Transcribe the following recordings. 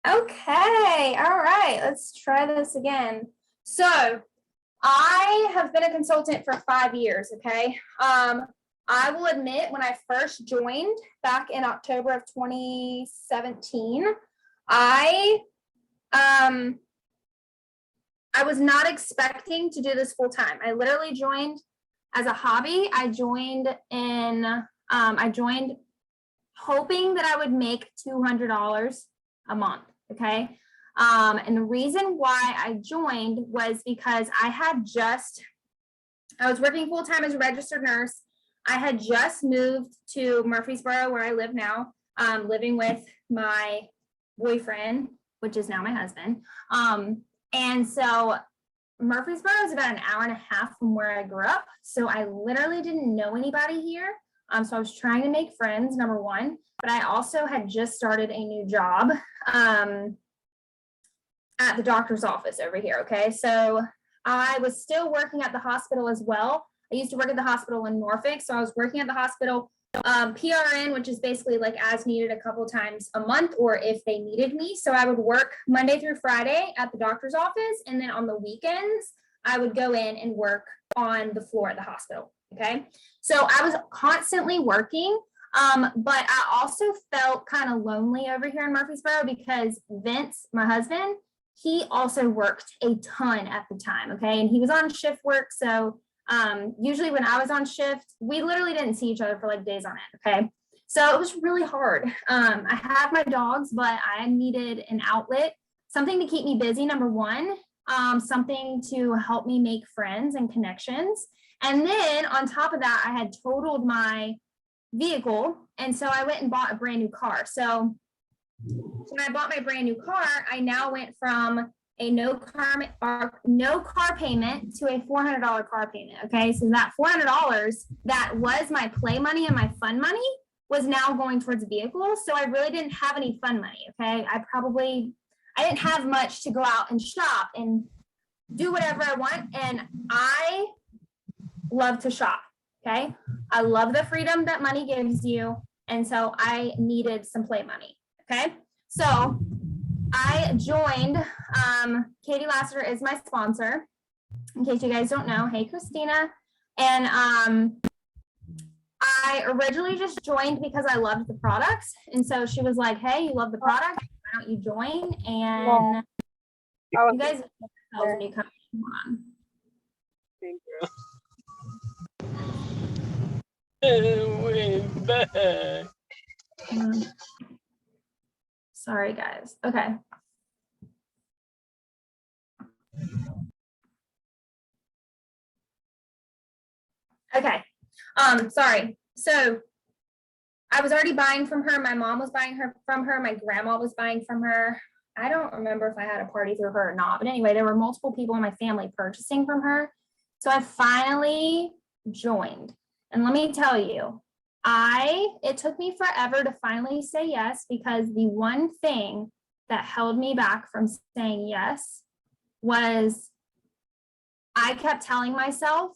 Okay, all right, let's try this again. So I have been a consultant for 5 years, okay? I will admit when I first joined back in October of 2017, I um I was not expecting to do this full time. I literally joined as a hobby. I joined hoping that I would make $200 a month. Okay. And the reason why I joined was because I was working full time as a registered nurse. I had just moved to Murfreesboro, where I live now, living with my boyfriend, which is now my husband. And so Murfreesboro is about an hour and a half from where I grew up. So I literally didn't know anybody here. So I was trying to make friends, number one, but I also had just started a new job at the doctor's office over here. Okay. So I was still working at the hospital as well. I used to work at the hospital in Norfolk. So I was working at the hospital PRN, which is basically like as needed a couple times a month or if they needed me. So I would work Monday through Friday at the doctor's office. And then on the weekends, I would go in and work on the floor at the hospital. Okay. So I was constantly working. But I also felt kind of lonely over here in Murfreesboro because Vince, my husband, he also worked a ton at the time. Okay. And he was on shift work. So usually when I was on shift, we literally didn't see each other for like days on end. Okay. So it was really hard. I have my dogs, but I needed an outlet, something to keep me busy. Number one, something to help me make friends and connections. And then on top of that, I had totaled my vehicle. And so I went and bought a brand new car. So when I bought my brand new car, I now went from a no car payment to a $400 car payment. Okay. So that $400 that was my play money and my fun money was now going towards vehicles. So I really didn't have any fun money. Okay. I didn't have much to go out and shop and do whatever I want. And I love to shop. Okay. I love the freedom that money gives you. And so I needed some play money. Okay. So I joined, Katie Lassiter is my sponsor, in case you guys don't know. Hey, Christina. And I originally just joined because I loved the products. And so she was like, hey, you love the product, why don't you join? And you guys when you come on. Thank you. Way back. Sorry, guys. Okay. Okay. Sorry. So I was already buying from her. My mom was buying from her. My grandma was buying from her. I don't remember if I had a party through her or not. But anyway, there were multiple people in my family purchasing from her. So I finally joined. And let me tell you, it took me forever to finally say yes, because the one thing that held me back from saying yes was I kept telling myself,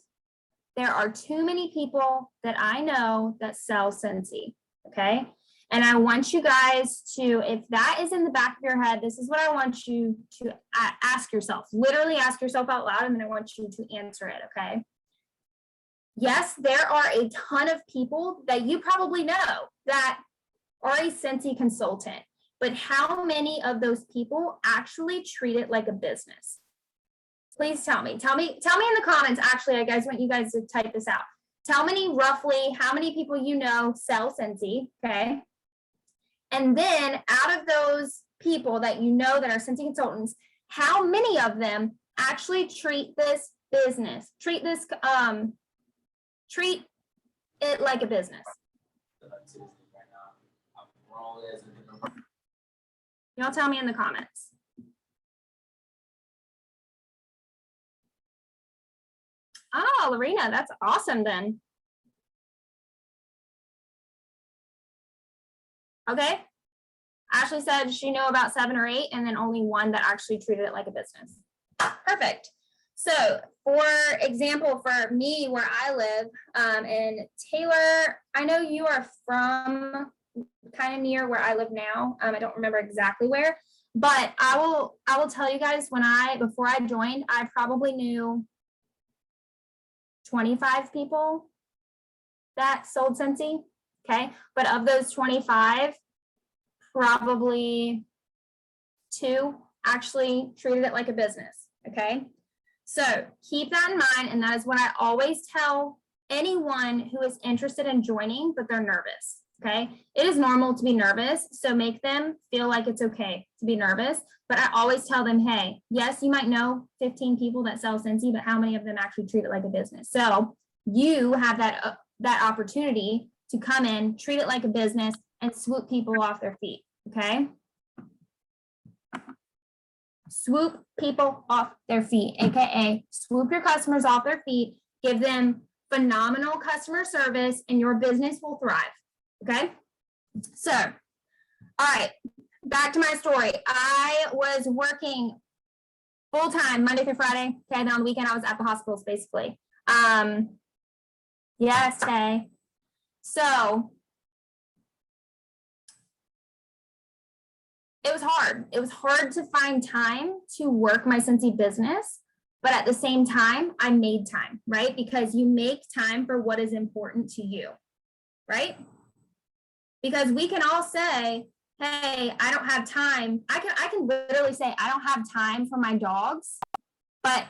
there are too many people that I know that sell Scentsy. Okay. And I want you guys to, if that is in the back of your head, this is what I want you to ask yourself, literally ask yourself out loud, and then I want you to answer it. Okay. Yes, there are a ton of people that you probably know that are a Scentsy consultant, but how many of those people actually treat it like a business? Please tell me in the comments. Actually, I guys want you guys to type this out. Tell me roughly how many people you know sell Scentsy, okay? And then out of those people that you know that are Scentsy consultants, how many of them actually treat this business, treat it like a business? Y'all tell me in the comments. Oh, Lorena, that's awesome then. Okay. Ashley said she knew about 7 or 8, and then only one that actually treated it like a business. Perfect. So for example, for me, where I live, and Taylor, I know you are from kind of near where I live now. I don't remember exactly where, But I will tell you guys, before I joined, I probably knew 25 people that sold Scentsy. Okay. But of those 25, probably 2 actually treated it like a business. Okay. So keep that in mind. And that is what I always tell anyone who is interested in joining, but they're nervous. Okay. It is normal to be nervous. So make them feel like it's okay to be nervous. But I always tell them, hey, yes, you might know 15 people that sell Scentsy, but how many of them actually treat it like a business? So you have that opportunity to come in, treat it like a business, and swoop people off their feet. Okay. Swoop people off their feet, AKA swoop your customers off their feet, give them phenomenal customer service, and your business will thrive. Okay. So, all right, back to my story. I was working full-time Monday through Friday. Okay. Then on the weekend, I was at the hospitals basically. Yes, Tay. So it was hard. It was hard to find time to work my Scentsy business, but at the same time, I made time, right? Because you make time for what is important to you, right? Because we can all say, hey, I don't have time. I can literally say, I don't have time for my dogs, but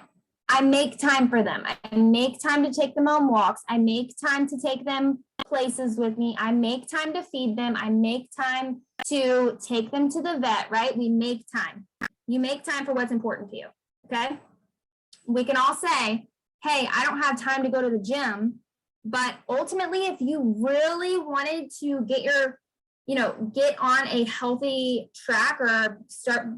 I make time for them. I make time to take them on walks. I make time to take them places with me. I make time to feed them. I make time to take them to the vet, right? We make time. You make time for what's important to you, okay? We can all say, hey, I don't have time to go to the gym, but ultimately, if you really wanted to get on a healthy track or start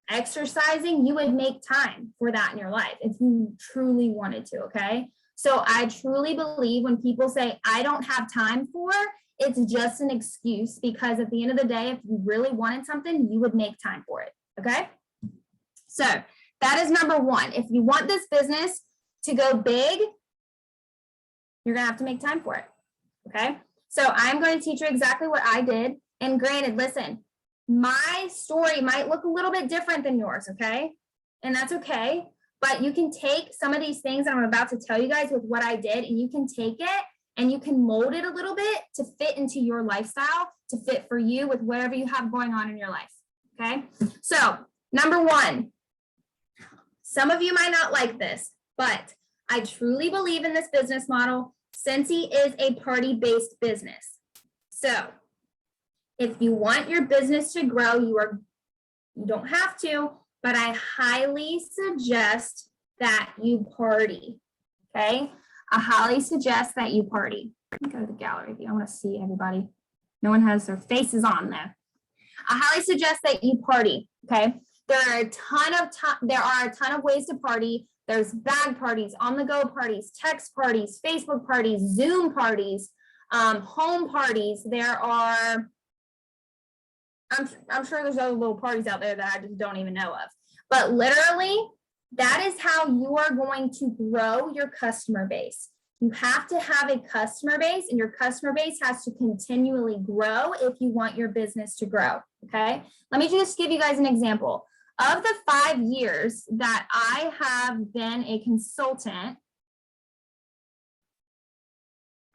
exercising, you would make time for that in your life if you truly wanted to, okay? So I truly believe when people say, I don't have time for, it's just an excuse, because at the end of the day, if you really wanted something, you would make time for it, okay? So that is number 1. If you want this business to go big, you're gonna have to make time for it, okay? So I'm going to teach you exactly what I did. And granted, listen, my story might look a little bit different than yours, okay? And that's okay. But you can take some of these things that I'm about to tell you guys with what I did, and you can take it and you can mold it a little bit to fit into your lifestyle, to fit for you with whatever you have going on in your life, okay? So number 1, some of you might not like this, but I truly believe in this business model. Scentsy is a party-based business. So if you want your business to grow, you don't have to, but I highly suggest that you party, okay? I highly suggest that you party. Let me go to the gallery view. I want to see everybody. No one has their faces on there. I highly suggest that you party, okay? There are a ton of ways to party. There's bag parties, on-the-go parties, text parties, Facebook parties, Zoom parties, home parties. There are, I'm sure there's other little parties out there that I just don't even know of. But literally, that is how you are going to grow your customer base. You have to have a customer base, and your customer base has to continually grow if you want your business to grow, okay? Let me just give you guys an example. Of the 5 years that I have been a consultant,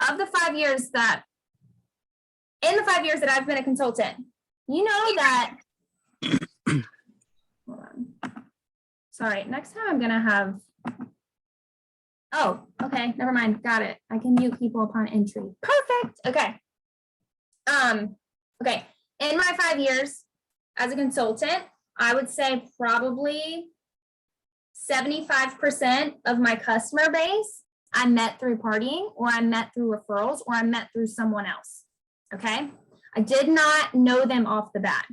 in the 5 years that I've been a consultant, you know that, hold on. Sorry, next time I'm gonna have, oh, okay, never mind, got it. I can mute people upon entry. Perfect, okay. Okay, in my 5 years as a consultant, I would say probably 75% of my customer base I met through partying, or I met through referrals, or I met through someone else, okay? I did not know them off the bat,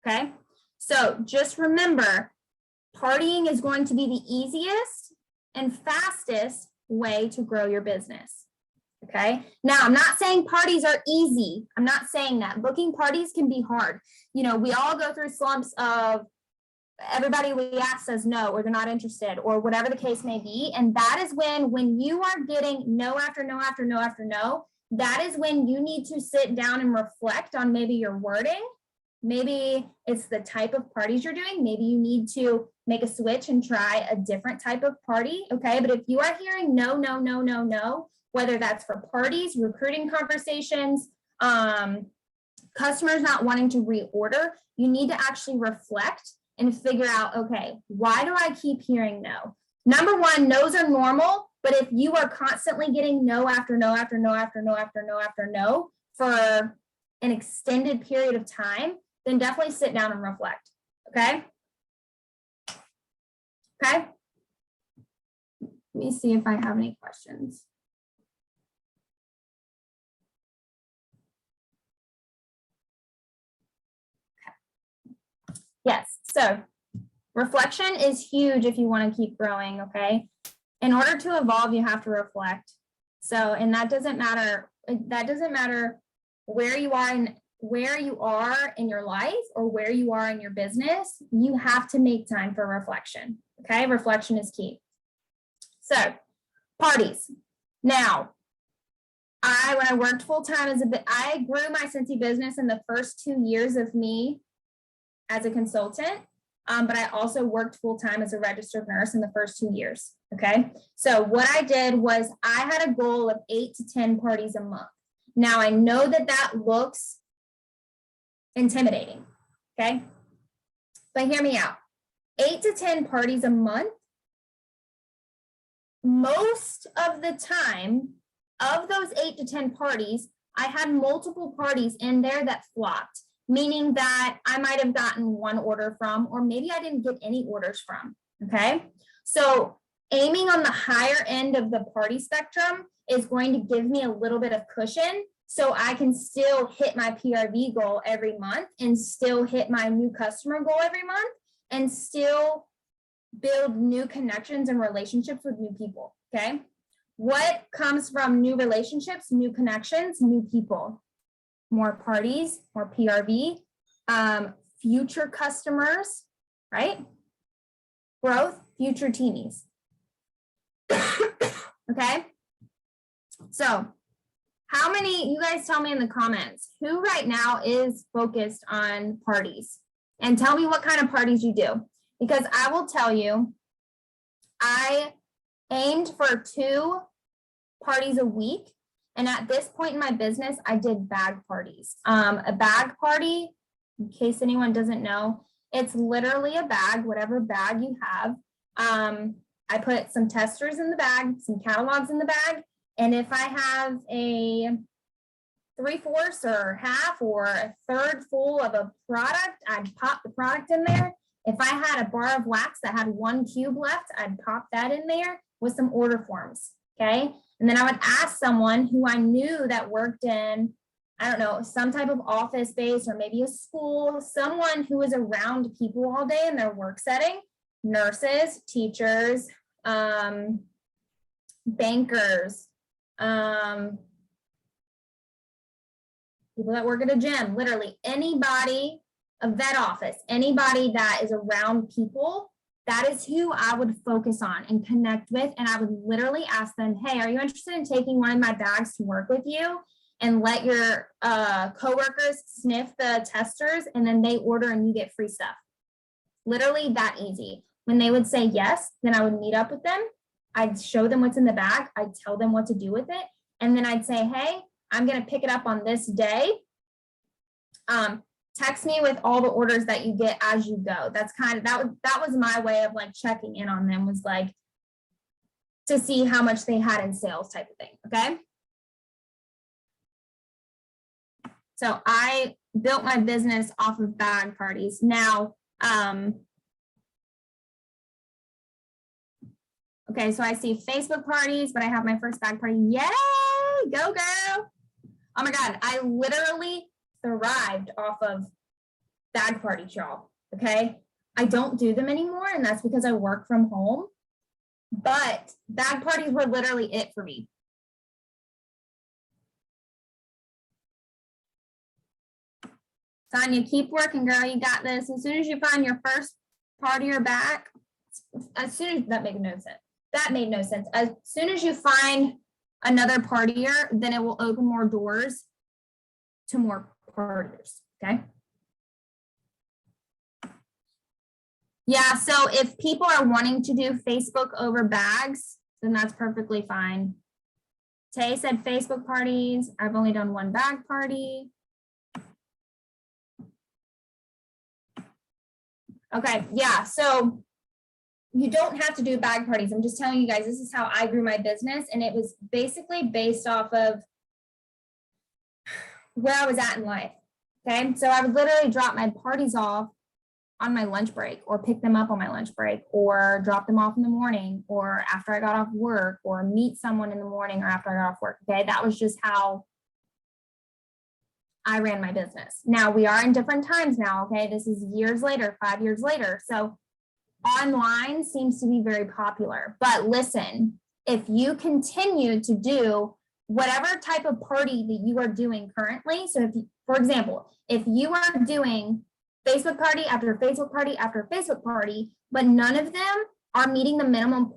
okay? So just remember, partying is going to be the easiest and fastest way to grow your business, okay? Now, I'm not saying parties are easy. I'm not saying that. Booking parties can be hard. You know, we all go through slumps of everybody we ask says no, or they're not interested, or whatever the case may be. And that is when you are getting no after no after no after no, that is when you need to sit down and reflect on maybe your wording, Maybe it's the type of parties you're doing. Maybe you need to make a switch and try a different type of party. Okay. But if you are hearing no, no, no, no, no, whether that's for parties, recruiting conversations, customers not wanting to reorder, you need to actually reflect and figure out, okay, why do I keep hearing no? Number one, no's are normal, but if you are constantly getting no after no after no after no after no after no for an extended period of time, then definitely sit down and reflect, okay? Okay? Let me see if I have any questions. Yes, so reflection is huge if you want to keep growing, okay? In order to evolve, you have to reflect. So, and that doesn't matter where you are in your life or where you are in your business, you have to make time for reflection, okay? Reflection is key. So, parties. Now, when I worked full-time I grew my Scentsy business in the first 2 years of me as a consultant, but I also worked full-time as a registered nurse in the first 2 years, okay? So what I did was I had a goal of 8 to 10 parties a month. Now I know that looks intimidating, okay? But hear me out. 8 to 10 parties a month, most of the time, of those 8 to 10 parties, I had multiple parties in there that flopped, meaning that I might have gotten one order from, or maybe I didn't get any orders from, okay? So aiming on the higher end of the party spectrum is going to give me a little bit of cushion so I can still hit my PRV goal every month and still hit my new customer goal every month and still build new connections and relationships with new people, okay? What comes from new relationships, new connections, new people? More parties, more PRV, future customers, right? Growth, future teamies. Okay? So, how many, you guys tell me in the comments, who right now is focused on parties? And tell me what kind of parties you do. Because I will tell you, I aimed for 2 parties a week. And at this point in my business, I did bag parties. A bag party, in case anyone doesn't know, it's literally a bag, whatever bag you have. I put some testers in the bag, some catalogs in the bag. And if I have a 3/4 or half or a third full of a product, I'd pop the product in there. If I had a bar of wax that had 1 cube left, I'd pop that in there with some order forms, okay? And then I would ask someone who I knew that worked in, I don't know, some type of office space or maybe a school, someone who is around people all day in their work setting, nurses, teachers, bankers, people that work at a gym, literally anybody, a vet office, anybody that is around people, that is who I would focus on and connect with. And I would literally ask them, hey, are you interested in taking one of my bags to work with you? And let your coworkers sniff the testers and then they order and you get free stuff. Literally that easy. When they would say yes, then I would meet up with them. I'd show them what's in the bag. I'd tell them what to do with it. And then I'd say, hey, I'm going to pick it up on this day. Text me with all the orders that you get as you go. That's kind of, that was my way of like checking in on them, was like to see how much they had in sales type of thing. Okay. So I built my business off of bag parties. Now, okay, so I see Facebook parties, but I have my first bag party. Yay, go girl. Oh my God, I literally thrived off of bag parties, y'all, okay? I don't do them anymore, and that's because I work from home, but bag parties were literally it for me. Sonia, keep working, girl, you got this. As soon as you find your first partier back, as soon as, that made no sense. That made no sense. As soon as you find another partier, then it will open more doors to more partiers, okay? Yeah, so if people are wanting to do Facebook over bags, then that's perfectly fine. Tay said Facebook parties. I've only done one bag party. Okay, yeah, so you don't have to do bag parties. I'm just telling you guys, this is how I grew my business. And it was basically based off of where I was at in life. Okay, so I would literally drop my parties off on my lunch break, or pick them up on my lunch break, or drop them off in the morning, or after I got off work, or meet someone in the morning or after I got off work. Okay, that was just how I ran my business. Now we are in different times now. Okay, this is years later, 5 years later. So online seems to be very popular. But listen, if you continue to do whatever type of party that you are doing currently, so if you, for example, if you are doing Facebook party after Facebook party after Facebook party, but none of them are meeting the minimum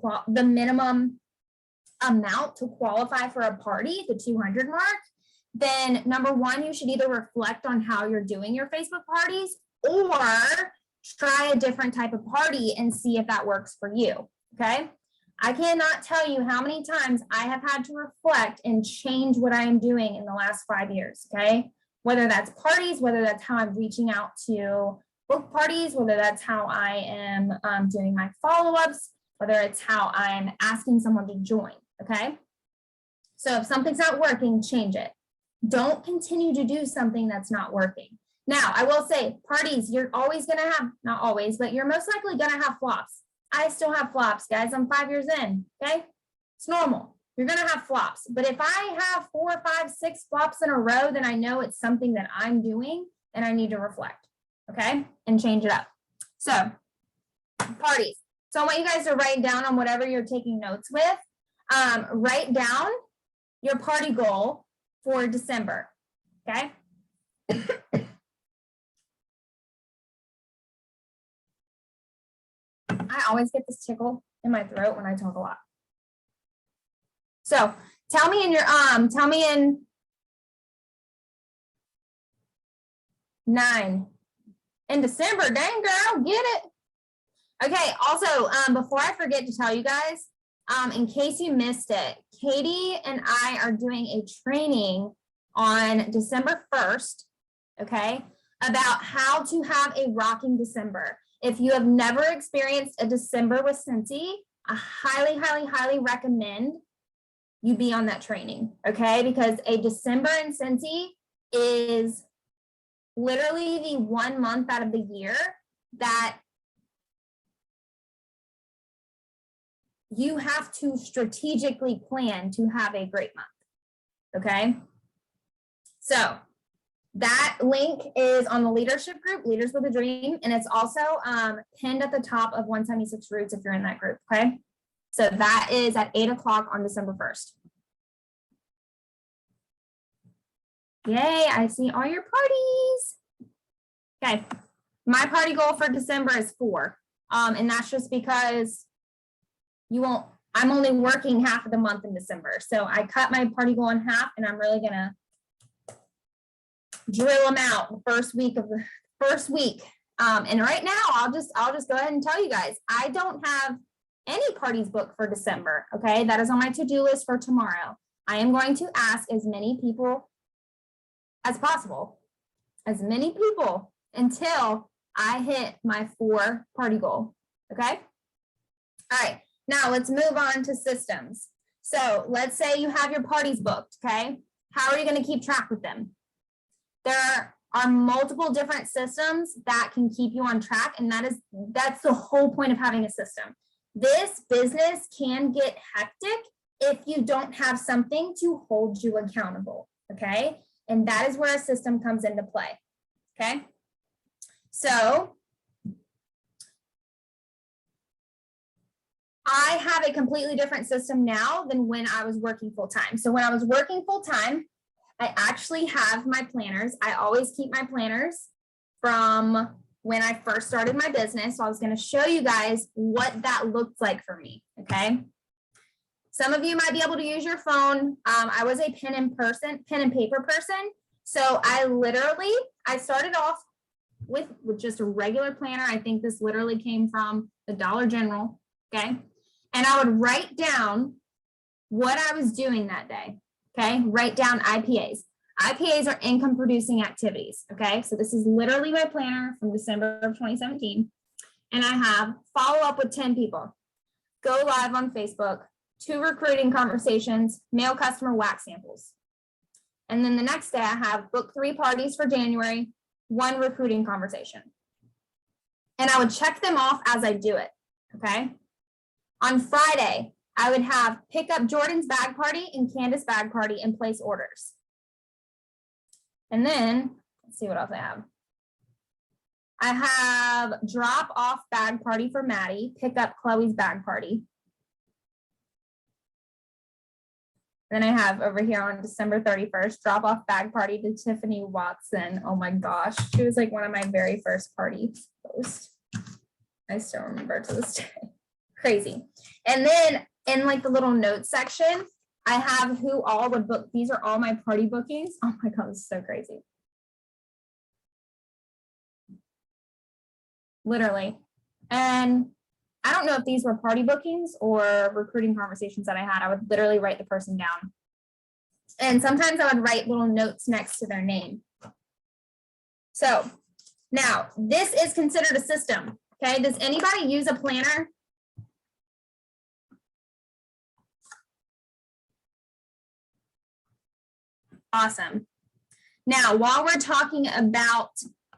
amount to qualify for a party, the 200 mark, then number one, you should either reflect on how you're doing your Facebook parties, or try a different type of party and see if that works for you. Okay. I cannot tell you how many times I have had to reflect and change what I am doing in the last 5 years. Okay. Whether that's parties, whether that's how I'm reaching out to book parties, whether that's how I am doing my follow-ups, whether it's how I'm asking someone to join. Okay. So if something's not working, change it. Don't continue to do something that's not working. Now, I will say parties, you're always going to have, not always, but you're most likely going to have flops. I still have flops, guys. I'm 5 years in. Okay. It's normal. You're going to have flops. But if I have 4, 5, 6 flops in a row, then I know it's something that I'm doing and I need to reflect. Okay. And change it up. So parties. So I want you guys to write down on whatever you're taking notes with. Write down your party goal for December. Okay. I always get this tickle in my throat when I talk a lot. So tell me in 9 in December. Dang girl, get it. Okay. Also, before I forget to tell you guys, in case you missed it, Katie and I are doing a training on December 1st, okay, about how to have a rocking December. If you have never experienced a December with Scentsy, I highly, highly, highly recommend you be on that training, okay? Because a December in Scentsy is literally the 1 month out of the year that you have to strategically plan to have a great month, okay? So that link is on the leadership group, Leaders with a Dream, and it's also pinned at the top of 176 Roots if you're in that group, okay? So that is at 8 o'clock on December 1st. Yay, I see all your parties. Okay, my party goal for December is 4. And that's just because I'm only working half of the month in December. So I cut my party goal in half, and I'm really gonna drill them out the first week. And right now I'll just go ahead and tell you guys, I don't have any parties booked for December. Okay. That is on my to-do list for tomorrow. I am going to ask as many people as possible, until I hit my 4 party goal. Okay. All right. Now let's move on to systems. So let's say you have your parties booked. Okay. How are you going to keep track with them? There are multiple different systems that can keep you on track. And that's the whole point of having a system. This business can get hectic if you don't have something to hold you accountable. Okay. And that is where a system comes into play. Okay. So I have a completely different system now than when I was working full time. So when I was working full time, I actually have my planners. I always keep my planners from when I first started my business. So I was going to show you guys what that looked like for me. Okay. Some of you might be able to use your phone. I was a pen and paper person. So I started off with just a regular planner. I think this literally came from the Dollar General, okay? And I would write down what I was doing that day, okay? Write down IPAs. IPAs are income producing activities, okay? So this is literally my planner from December of 2017. And I have follow up with 10 people, go live on Facebook, 2 recruiting conversations, mail customer wax samples. And then the next day I have book 3 parties for January, 1 recruiting conversation. And I would check them off as I do it, okay? On Friday, I would have pick up Jordan's bag party and Candace bag party and place orders. And then, let's see what else I have. I have drop off bag party for Maddie, pick up Chloe's bag party. Then I have over here on December 31st, drop off bag party to Tiffany Watson. Oh my gosh, she was like one of my very first party posts. I still remember to this day. Crazy. And then in like the little notes section, I have who all would book. These are all my party bookings. Oh my God, this is so crazy. Literally. And I don't know if these were party bookings or recruiting conversations that I had. I would literally write the person down. And sometimes I would write little notes next to their name. So now this is considered a system. Okay. Does anybody use a planner? Awesome. Now, while we're talking about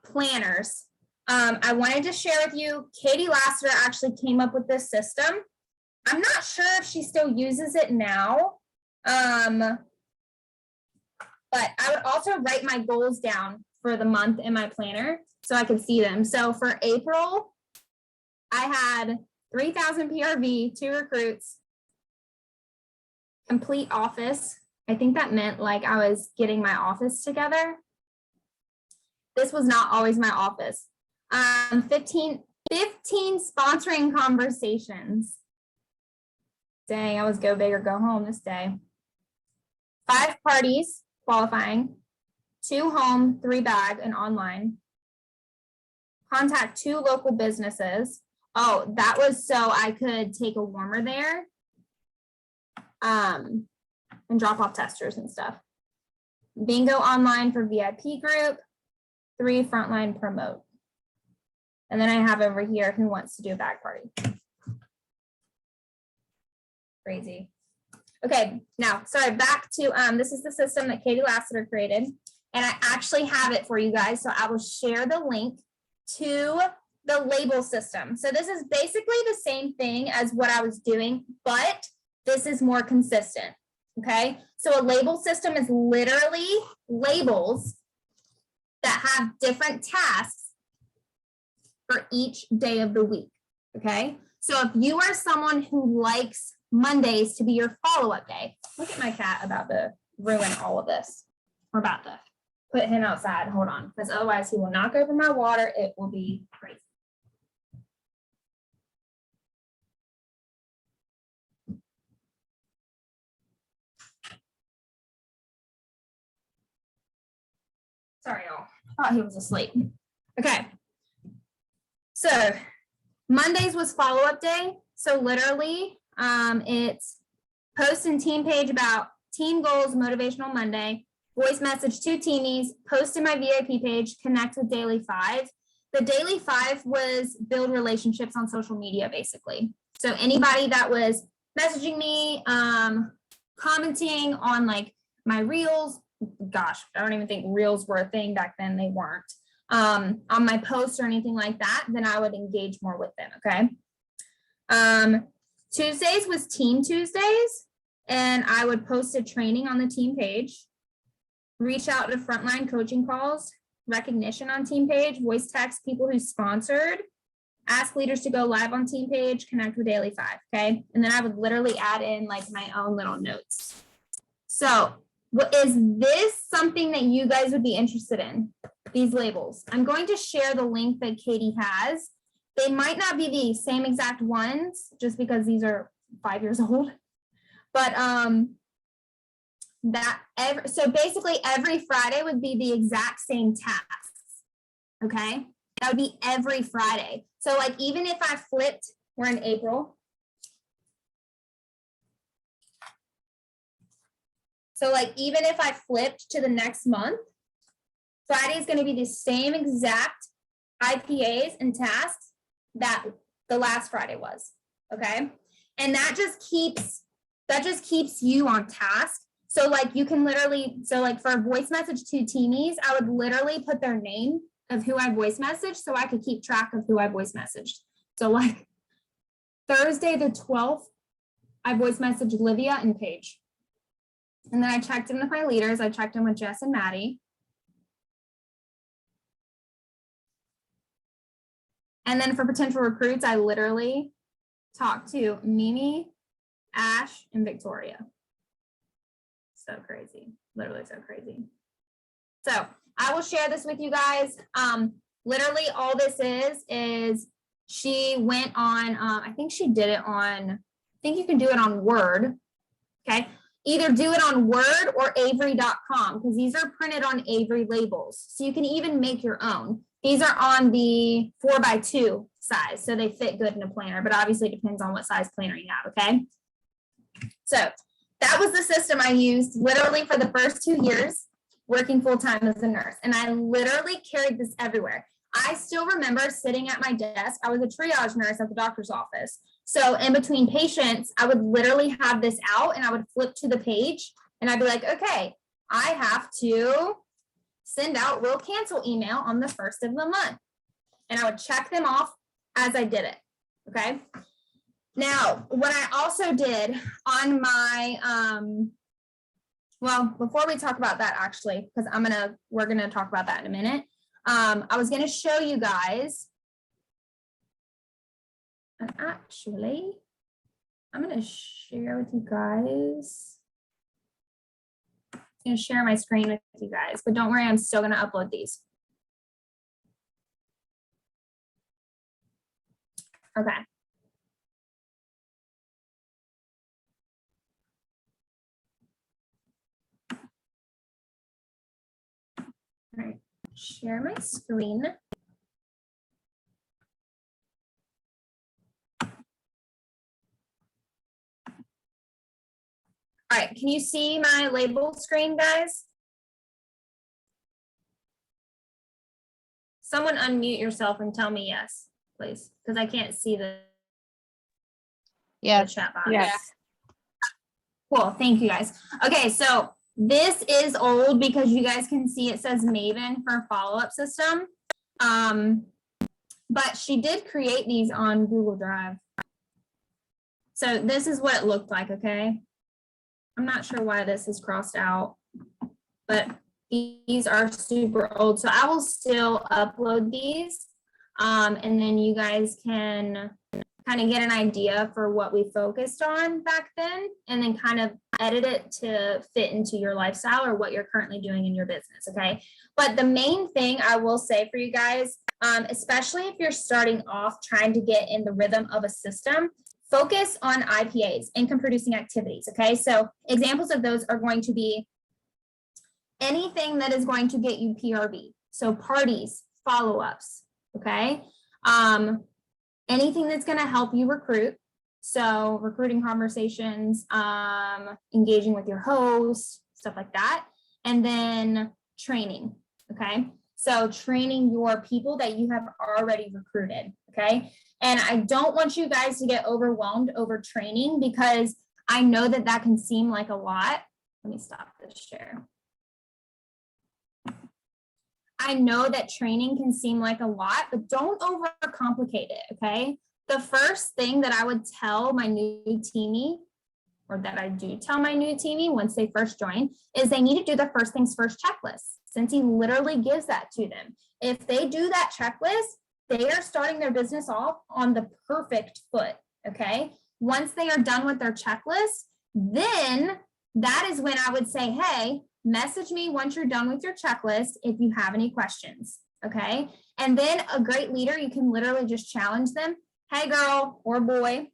planners, I wanted to share with you, Katie Lassiter actually came up with this system. I'm not sure if she still uses it now, but I would also write my goals down for the month in my planner so I could see them. So for April, I had 3,000 PRV, 2 recruits, complete office. I think that meant like I was getting my office together. This was not always my office. 15 sponsoring conversations. Dang, I was go big or go home this day. 5 parties qualifying, 2 home, 3 bag and online. Contact 2 local businesses. Oh, that was so I could take a warmer there. And drop off testers and stuff. Bingo online for VIP group, 3 frontline promote. And then I have over here who wants to do a bag party. Crazy. Okay, now, sorry, back to, this is the system that Katie Lassiter created. And I actually have it for you guys. So I will share the link to the label system. So this is basically the same thing as what I was doing, but this is more consistent. Okay, so a label system is literally labels that have different tasks for each day of the week. Okay, so if you are someone who likes Mondays to be your follow-up day, look at my cat about to ruin all of this. We're about to put him outside. Hold on, because otherwise he will knock over my water. It will be crazy. Sorry, y'all. I thought he was asleep. Okay. So Mondays was follow-up day. So literally, it's post and team page about team goals, motivational Monday, voice message to teamies, post in my VIP page, connect with Daily 5. The Daily 5 was build relationships on social media, basically. So anybody that was messaging me, commenting on like my reels, gosh, I don't even think reels were a thing back then. They weren't. On my posts or anything like that, then I would engage more with them, okay? Tuesdays was Team Tuesdays, and I would post a training on the team page, reach out to frontline coaching calls, recognition on team page, voice text people who sponsored, ask leaders to go live on team page, connect with Daily 5, okay? And then I would literally add in like my own little notes. So is this something that you guys would be interested in? These labels. I'm going to share the link that Katie has. They might not be the same exact ones just because these are 5 years old, but so basically every Friday would be the exact same tasks. Okay. That would be every Friday. So like, even if I flipped, we're in April. So like, even if I flipped to the next month, Friday is going to be the same exact IPAs and tasks that the last Friday was. Okay. And that just keeps you on task. So like, you can literally, so like for a voice message to teamies, I would literally put their name of who I voice messaged so I could keep track of who I voice messaged. So like Thursday the 12th, I voice messaged Livia and Paige. And then I checked in with my leaders. I checked in with Jess and Maddie. And then for potential recruits, I literally talked to Mimi, Ash, and Victoria. So crazy, literally so crazy. So I will share this with you guys. Literally all this is she went on, I think she did it on, I think you can do it on Word, okay? Either do it on Word or Avery.com because these are printed on Avery labels. So you can even make your own. These are on the 4x2 size, so they fit good in a planner, but obviously it depends on what size planner you have, okay? So that was the system I used literally for the first 2 years working full-time as a nurse. And I literally carried this everywhere. I still remember sitting at my desk. I was a triage nurse at the doctor's office. So in between patients, I would literally have this out and I would flip to the page and I'd be like, okay, I have to send out will cancel email on the 1st of the month. And I would check them off as I did it, okay? Now, what I also did on my, well, before we talk about that actually, because we're gonna talk about that in a minute. I was gonna show you guys, and actually, I'm gonna share with you guys. I'm gonna share my screen with you guys, but don't worry, I'm still gonna upload these. Okay. All right, share my screen. All right, can you see my label screen, guys? Someone unmute yourself and tell me yes, please, because I can't see the chat box. Yes. Cool, thank you guys. Okay, so this is old because you guys can see it says Maven for follow-up system. But she did create these on Google Drive. So this is what it looked like, okay? I'm not sure why this is crossed out, but these are super old. So I will still upload these and then you guys can kind of get an idea for what we focused on back then and then kind of edit it to fit into your lifestyle or what you're currently doing in your business, okay? But the main thing I will say for you guys, especially if you're starting off trying to get in the rhythm of a system, focus on IPAs, income producing activities, okay? So examples of those are going to be anything that is going to get you PRV. So parties, follow-ups, okay? Anything that's gonna help you recruit. So recruiting conversations, engaging with your host, stuff like that. And then training, okay? So training your people that you have already recruited, okay? And I don't want you guys to get overwhelmed over training because I know that that can seem like a lot. Let me stop this share. I know that training can seem like a lot, but don't overcomplicate it, okay? The first thing that I would tell my new teamie, or that I do tell my new teamie once they first join, is they need to do the first things first checklist. Scentsy literally gives that to them. If they do that checklist, they are starting their business off on the perfect foot, okay? Once they are done with their checklist, then that is when I would say, hey, message me once you're done with your checklist if you have any questions, okay? And then a great leader, you can literally just challenge them. Hey girl or boy,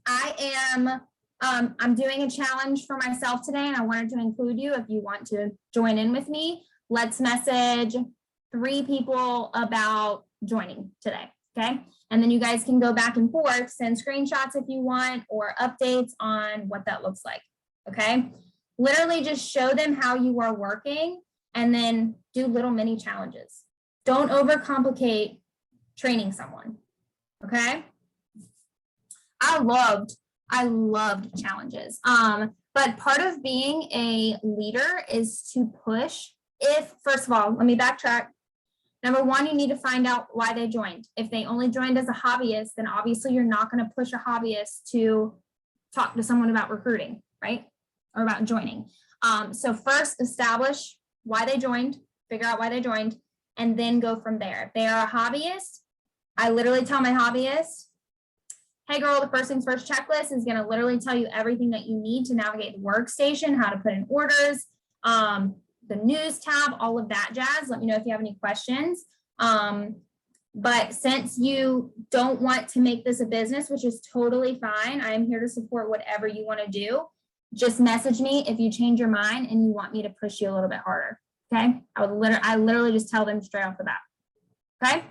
I'm doing a challenge for myself today and I wanted to include you if you want to join in with me. Let's message 3 people about joining today, okay? And then you guys can go back and forth, send screenshots if you want, or updates on what that looks like, okay? Literally just show them how you are working and then do little mini challenges. Don't overcomplicate training someone, okay? I loved challenges. But part of being a leader is to push. First of all, let me backtrack. Number one, you need to find out why they joined. If they only joined as a hobbyist, then obviously you're not going to push a hobbyist to talk to someone about recruiting, right? Or about joining. So first establish why they joined, figure out why they joined, and then go from there. If they are a hobbyist, I literally tell my hobbyist, hey girl, the first things first checklist is going to literally tell you everything that you need to navigate the workstation, how to put in orders, the news tab, all of that jazz. Let me know if you have any questions. But since you don't want to make this a business, which is totally fine, I'm here to support whatever you want to do. Just message me if you change your mind and you want me to push you a little bit harder. Okay. I literally just tell them straight off the bat. Okay.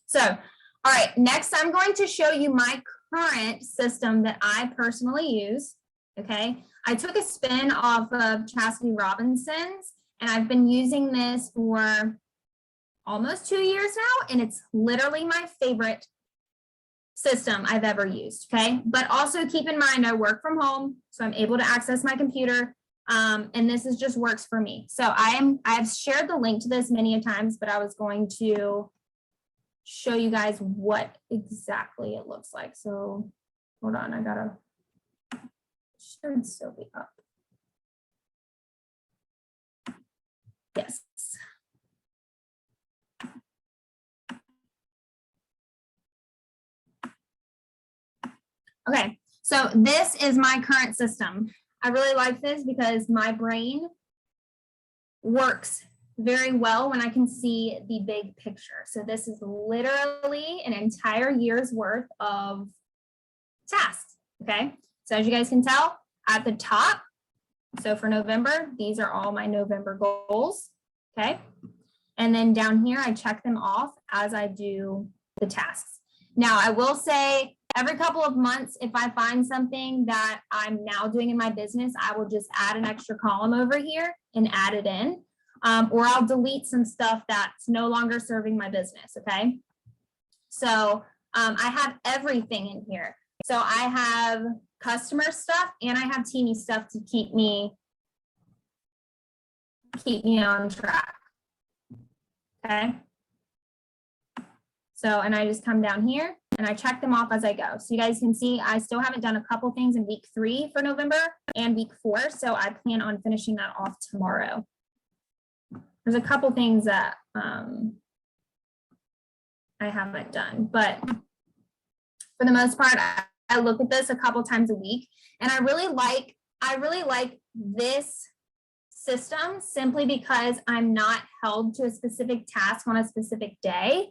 So, all right, next I'm going to show you my current system that I personally use. Okay. I took a spin off of Chastity Robinson's and I've been using this for almost 2 years now. And it's literally my favorite system I've ever used. Okay. But also keep in mind, I work from home, so I'm able to access my computer. And this is just works for me. So I've shared the link to this many a times, but I was going to show you guys what exactly it looks like. So hold on, should still be up. Yes. Okay, so this is my current system. I really like this because my brain works very well when I can see the big picture. So this is literally an entire year's worth of tasks, okay? So as you guys can tell, at the top, so for November, these are all my November goals, okay? And then down here, I check them off as I do the tasks. Now, I will say every couple of months, if I find something that I'm now doing in my business, I will just add an extra column over here and add it in. Or I'll delete some stuff that's no longer serving my business, okay? So I have everything in here. So I have customer stuff and I have teamy stuff to keep me on track, okay? So, and I just come down here and I check them off as I go. So you guys can see I still haven't done a couple things in week 3 for November and week 4. So I plan on finishing that off tomorrow. There's a couple things that I haven't done, but for the most part, I look at this a couple times a week, and I really like this system simply because I'm not held to a specific task on a specific day.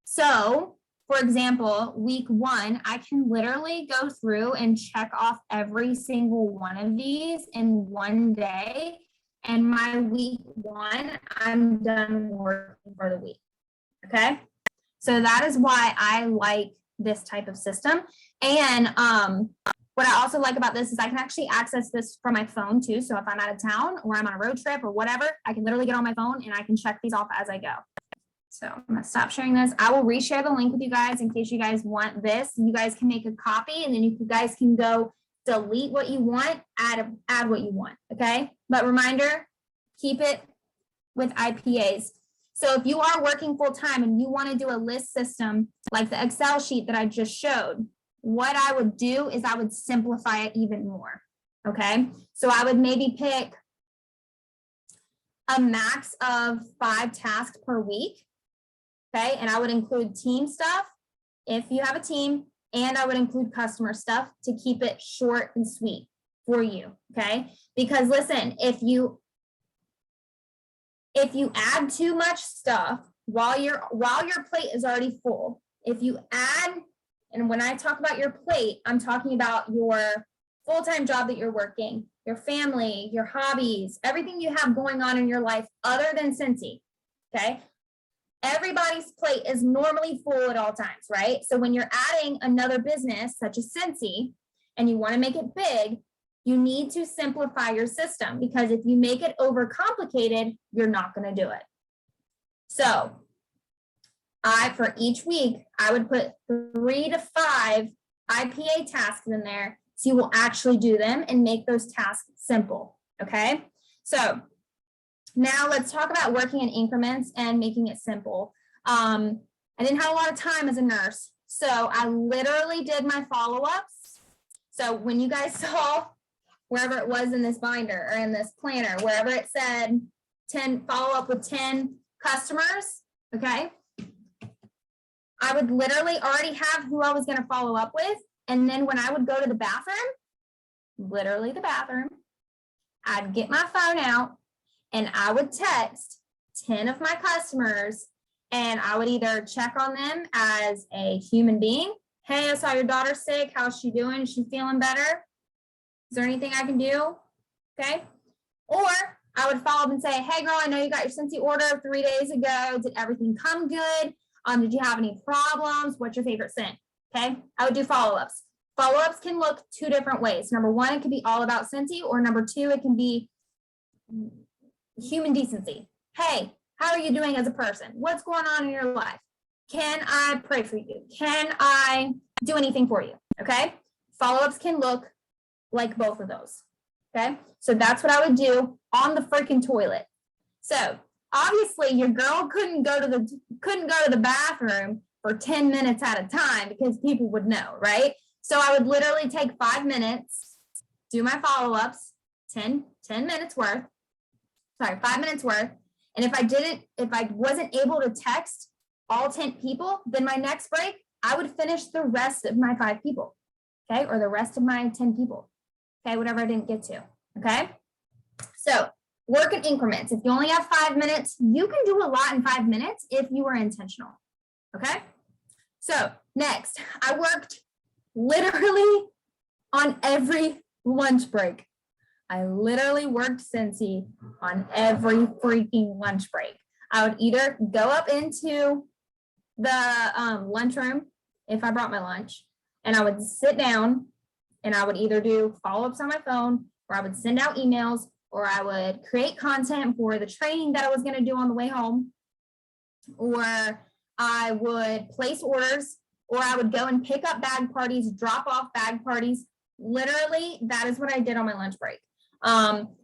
So for example, week 1, I can literally go through and check off every single one of these in one day. And my week 1, I'm done working for the week, okay? So that is why I like this type of system. And what I also like about this is I can actually access this from my phone too. So if I'm out of town or I'm on a road trip or whatever, I can literally get on my phone and I can check these off as I go. So I'm gonna stop sharing this. I will reshare the link with you guys in case you guys want this. You guys can make a copy and then you guys can go delete what you want, add what you want, okay? But reminder, keep it with IPAs. So if you are working full time and you want to do a list system like the Excel sheet that I just showed, what I would do is I would simplify it even more, okay? So I would maybe pick a max of 5 tasks per week, okay? And I would include team stuff if you have a team, and I would include customer stuff to keep it short and sweet for you, okay? Because listen, if you add too much stuff while your plate is already full, if you add, and when I talk about your plate, I'm talking about your full-time job that you're working, your family, your hobbies, everything you have going on in your life other than Scentsy. okay? Everybody's plate is normally full at all times, right? So when you're adding another business such as Scentsy and you want to make it big, you need to simplify your system, because if you make it overcomplicated, you're not going to do it. So for each week, I would put 3 to 5 IPA tasks in there, so you will actually do them and make those tasks simple, okay? So now let's talk about working in increments and making it simple. I didn't have a lot of time as a nurse, so I literally did my follow-ups. So when you guys saw wherever it was in this binder or in this planner, wherever it said 10 follow-up with 10 customers, okay? I would literally already have who I was going to follow up with. And then when I would go to the bathroom, literally the bathroom, I'd get my phone out and I would text 10 of my customers, and I would either check on them as a human being. Hey, I saw your daughter sick. How's she doing? Is she feeling better? Is there anything I can do? Okay. Or I would follow up and say, hey girl, I know you got your Scentsy order 3 days ago. Did everything come good? Did you have any problems? What's your favorite scent? Okay. I would do follow-ups. Follow-ups can look 2 different ways. Number 1, it could be all about Scentsy, or number 2, it can be human decency. Hey, how are you doing as a person? What's going on in your life? Can I pray for you? Can I do anything for you? Okay. Follow-ups can look like both of those. Okay. So that's what I would do on the freaking toilet. So obviously your girl couldn't go to the bathroom for 10 minutes at a time, because people would know, right? So I would literally take 5 minutes, do my follow-ups, 10 minutes worth, 5 minutes worth. And if I wasn't able to text all 10 people, then my next break, I would finish the rest of my 5 people, okay? Or the rest of my 10 people, okay? Whatever I didn't get to, okay? So work in increments. If you only have 5 minutes, you can do a lot in 5 minutes if you are intentional, okay? So next, I worked literally on every lunch break. I literally worked Scentsy on every freaking lunch break. I would either go up into the lunchroom if I brought my lunch, and I would sit down and I would either do follow-ups on my phone, or I would send out emails, or I would create content for the training that I was going to do on the way home, or I would place orders, or I would go and pick up bag parties, drop off bag parties. Literally, that is what I did on my lunch break.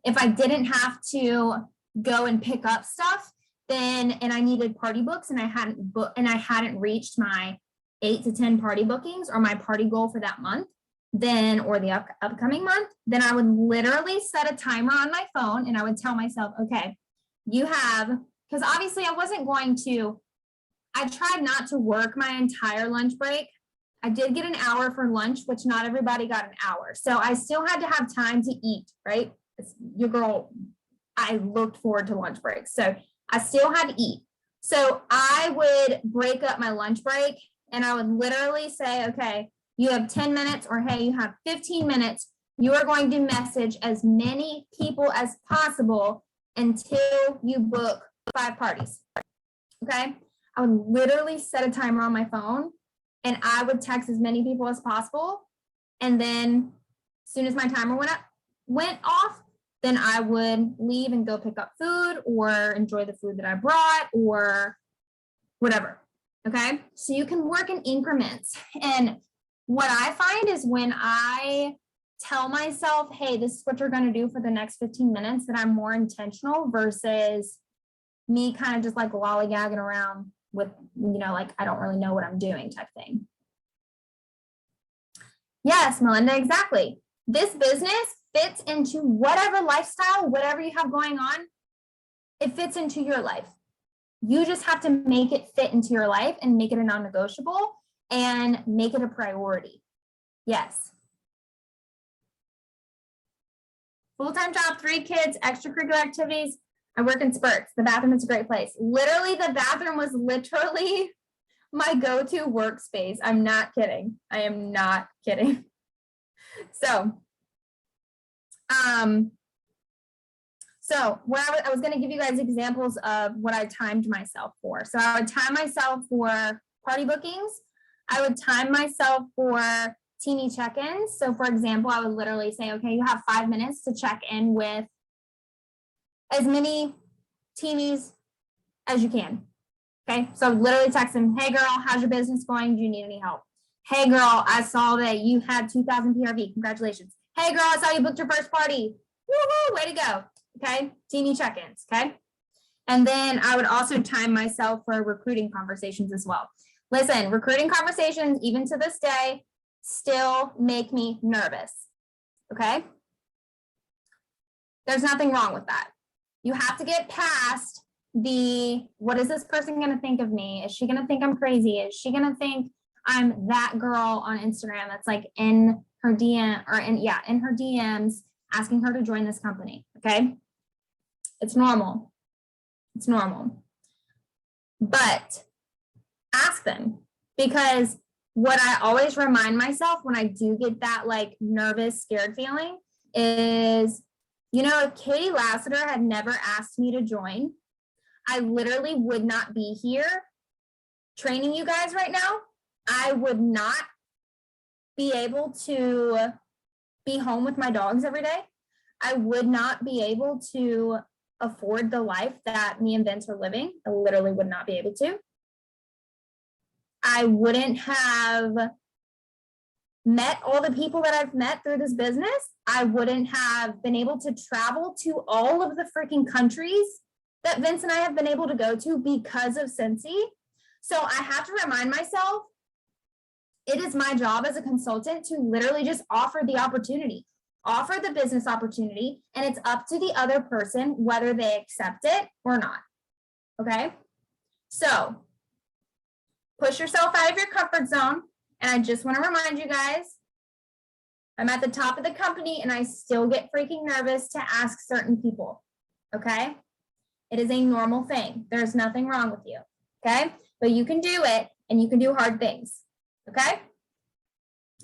If I didn't have to go and pick up stuff, then, and I needed party books, and I hadn't reached my 8 to 10 party bookings or my party goal for that month, then, or the upcoming month, then I would literally set a timer on my phone, and I would tell myself, okay, you have, because obviously I tried not to work my entire lunch break. I did get an hour for lunch, which not everybody got an hour. So I still had to have time to eat, right? Your girl, I looked forward to lunch breaks. So I still had to eat. So I would break up my lunch break, and I would literally say, okay, you have 10 minutes, or hey, you have 15 minutes. You are going to message as many people as possible until you book 5 parties. Okay. I would literally set a timer on my phone, and I would text as many people as possible. And then as soon as my timer went off, then I would leave and go pick up food or enjoy the food that I brought or whatever. Okay. So you can work in increments. And what I find is when I tell myself, hey, this is what you're going to do for the next 15 minutes, that I'm more intentional versus me kind of just like lollygagging around with, like, I don't really know what I'm doing type thing. Yes, Melinda, exactly. This business fits into whatever lifestyle, whatever you have going on, it fits into your life. You just have to make it fit into your life and make it a non-negotiable and make it a priority. Yes. Full-time job, 3 kids, extracurricular activities. I work in spurts. The bathroom is a great place. Literally, the bathroom was literally my go-to workspace. I'm not kidding. I am not kidding. So So what I was going to give you guys examples of what I timed myself for. So I would time myself for party bookings. I would time myself for teeny check-ins. So for example, I would literally say, okay, you have 5 minutes to check in with as many teenies as you can. Okay, so literally text them, hey girl, how's your business going? Do you need any help? Hey girl, I saw that you had 2,000 PRV. Congratulations. Hey girl, I saw you booked your first party. Woohoo, way to go. Okay, teeny check-ins. Okay, and then I would also time myself for recruiting conversations as well. Listen, recruiting conversations, even to this day, still make me nervous. Okay, there's nothing wrong with that. You have to get past the, what is this person going to think of me? Is she going to think I'm crazy? Is she going to think I'm that girl on Instagram that's like in her DM or in her DMs asking her to join this company? Okay. It's normal. It's normal. But ask them, because what I always remind myself when I do get that like nervous, scared feeling is, you know, if Katie Lassiter had never asked me to join, I literally would not be here training you guys right now. I would not be able to be home with my dogs every day. I would not be able to afford the life that me and Vince are living. I literally would not be able to. I wouldn't have met all the people that I've met through this business. I wouldn't have been able to travel to all of the freaking countries that Vince and I have been able to go to because of Scentsy. So I have to remind myself, it is my job as a consultant to literally just offer the opportunity, offer the business opportunity, and it's up to the other person whether they accept it or not. Okay? So push yourself out of your comfort zone. And I just want to remind you guys, I'm at the top of the company and I still get freaking nervous to ask certain people. Okay? It is a normal thing. There's nothing wrong with you. Okay? But you can do it and you can do hard things. Okay?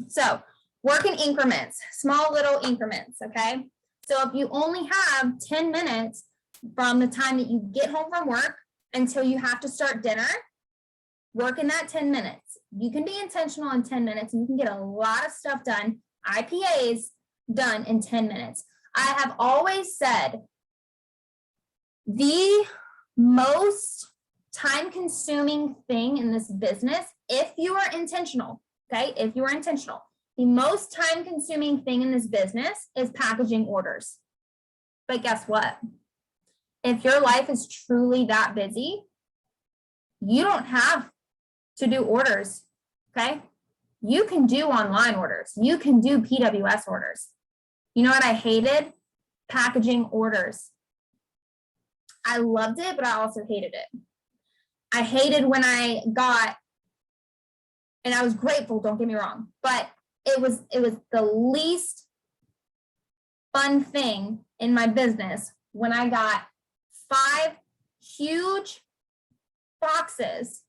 So work in increments, small little increments. Okay? So if you only have 10 minutes from the time that you get home from work until you have to start dinner, work in that 10 minutes. You can be intentional in 10 minutes and you can get a lot of stuff done, IPAs done in 10 minutes. I have always said the most time-consuming thing in this business, if you are intentional, okay, if you are intentional, the most time-consuming thing in this business is packaging orders. But guess what? If your life is truly that busy, you don't have to do orders, okay? You can do online orders. You can do PWS orders. You know what I hated? Packaging orders. I loved it, but I also hated it. I hated when I got, and I was grateful, don't get me wrong, but it was the least fun thing in my business when I got 5 huge boxes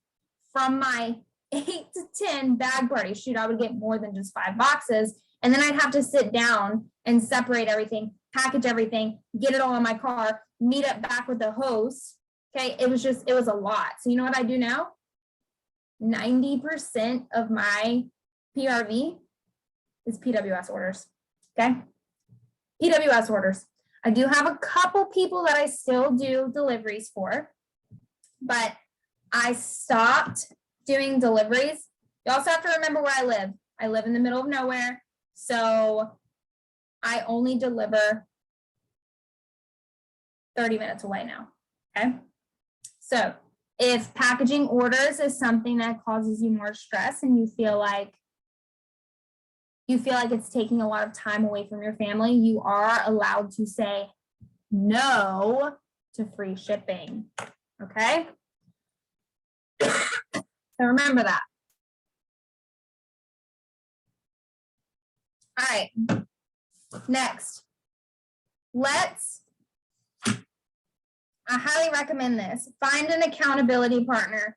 from my 8 to 10 bag party. Shoot, I would get more than just 5 boxes. And then I'd have to sit down and separate everything, package everything, get it all in my car, meet up back with the host. Okay, it was a lot. So you know what I do now? 90% of my PRV is PWS orders. Okay, PWS orders. I do have a couple people that I still do deliveries for, but I stopped doing deliveries. You also have to remember where I live. I live in the middle of nowhere, so I only deliver 30 minutes away now, okay? So if packaging orders is something that causes you more stress and you feel like it's taking a lot of time away from your family, you are allowed to say no to free shipping, okay? So remember that. All right, next, I highly recommend this. Find an accountability partner.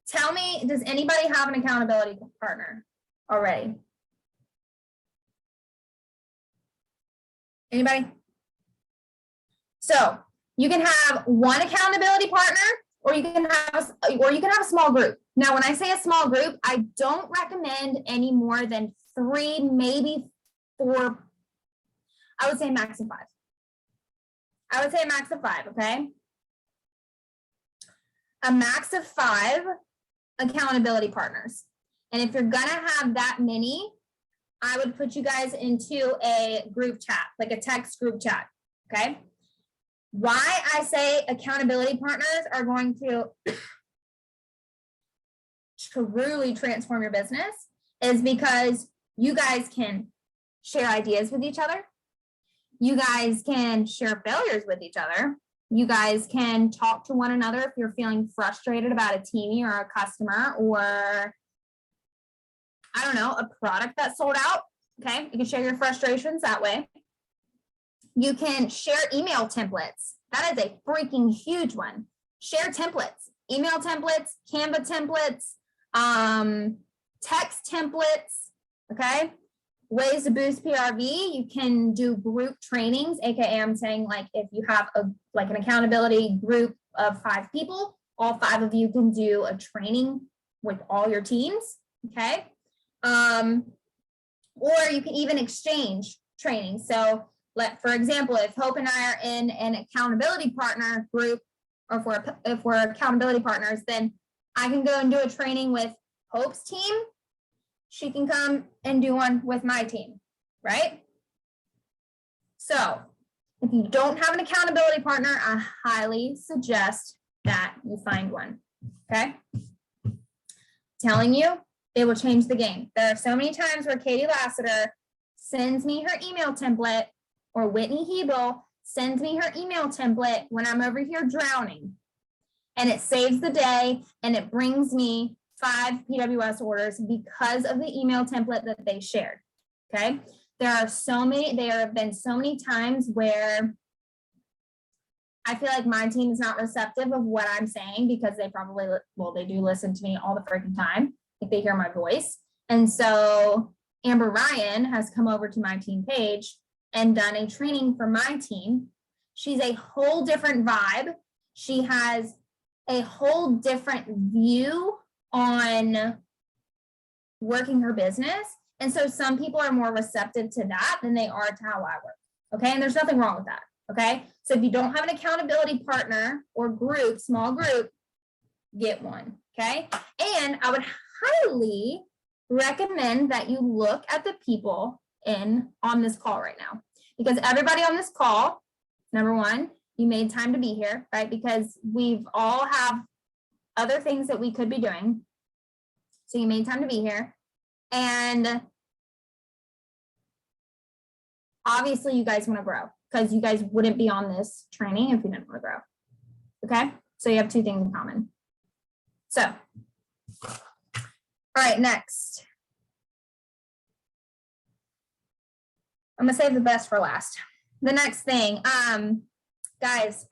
Tell me, does anybody have an accountability partner already? Anybody? So you can have one accountability partner, or you can have a small group. Now, when I say a small group, I don't recommend any more than 3, maybe 4. I would say max of 5. I would say a max of 5, okay? A max of 5 accountability partners. And if you're gonna have that many, I would put you guys into a group chat, like a text group chat, okay? Why I say accountability partners are going to truly transform your business is because you guys can share ideas with each other. You guys can share failures with each other. You guys can talk to one another if you're feeling frustrated about a teamie or a customer, or I don't know, a product that sold out. Okay, you can share your frustrations that way. You can share email templates. That is a freaking huge one. Share templates, email templates, Canva templates, text templates, okay? Ways to boost PRV, you can do group trainings, AKA I'm saying like if you have an accountability group of 5 people, all 5 of you can do a training with all your teams, okay? Or you can even exchange training. So for example, if Hope and I are in an accountability partner group, or if we're accountability partners, then I can go and do a training with Hope's team. She can come and do one with my team, right? So if you don't have an accountability partner, I highly suggest that you find one, okay? Telling you, it will change the game. There are so many times where Katie Lassiter sends me her email template, or Whitney Hebel sends me her email template when I'm over here drowning. And it saves the day, and it brings me 5 PWS orders because of the email template that they shared, okay? There have been so many times where I feel like my team is not receptive of what I'm saying because they they do listen to me all the freaking time if they hear my voice. And so Amber Ryan has come over to my team page and done a training for my team. She's a whole different vibe. She has a whole different view on working her business. And so some people are more receptive to that than they are to how I work. Okay. And there's nothing wrong with that. Okay. So if you don't have an accountability partner or group, small group, get one. Okay. And I would highly recommend that you look at the people on this call right now, because everybody on this call, number one, you made time to be here, right? Because we've all have other things that we could be doing. So you made time to be here. And obviously you guys want to grow, because you guys wouldn't be on this training if you didn't want to grow. Okay. So you have 2 things in common. So, all right, next. I'm gonna save the best for last. The next thing, guys,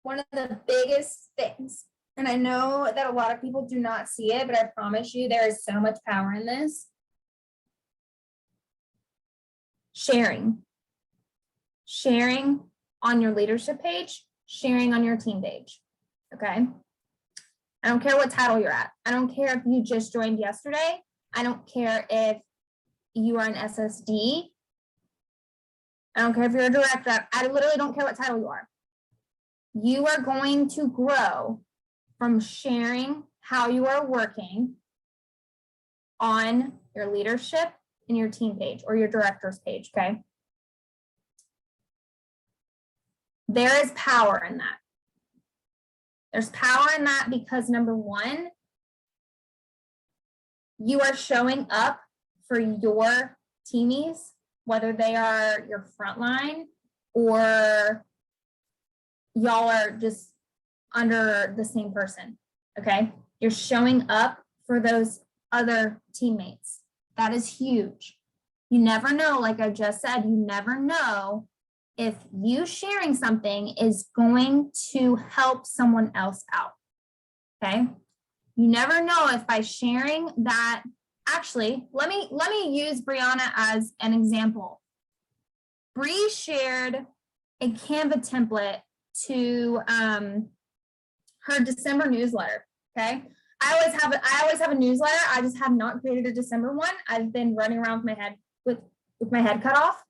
one of the biggest things, and I know that a lot of people do not see it, but I promise you there is so much power in this. Sharing on your leadership page, sharing on your team page, okay? I don't care what title you're at. I don't care if you just joined yesterday. I don't care if you are an SSD. I don't care if you're a director. I literally don't care what title you are. You are going to grow from sharing how you are working on your leadership and your team page or your director's page, okay? There is power in that. There's power in that because number one, you are showing up for your teamies, whether they are your frontline or y'all are just under the same person, okay? You're showing up for those other teammates. That is huge. You never know, like I just said, you never know if you sharing something is going to help someone else out, okay? You never know if by sharing that, actually, let me use Brianna as an example. Bree shared a Canva template to her December newsletter. Okay. I always have a newsletter. I just have not created a December one. I've been running around with my head with my head cut off.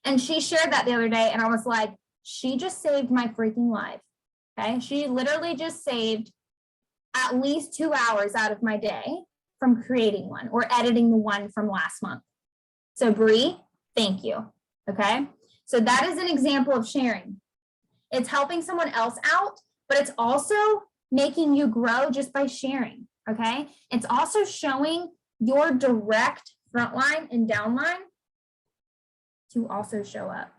And she shared that the other day, and I was like, she just saved my freaking life. Okay. She literally just saved at least 2 hours out of my day from creating one or editing the one from last month. So Bree, thank you. Okay. So that is an example of sharing. It's helping someone else out, but it's also making you grow just by sharing. Okay. It's also showing your direct frontline and downline to also show up,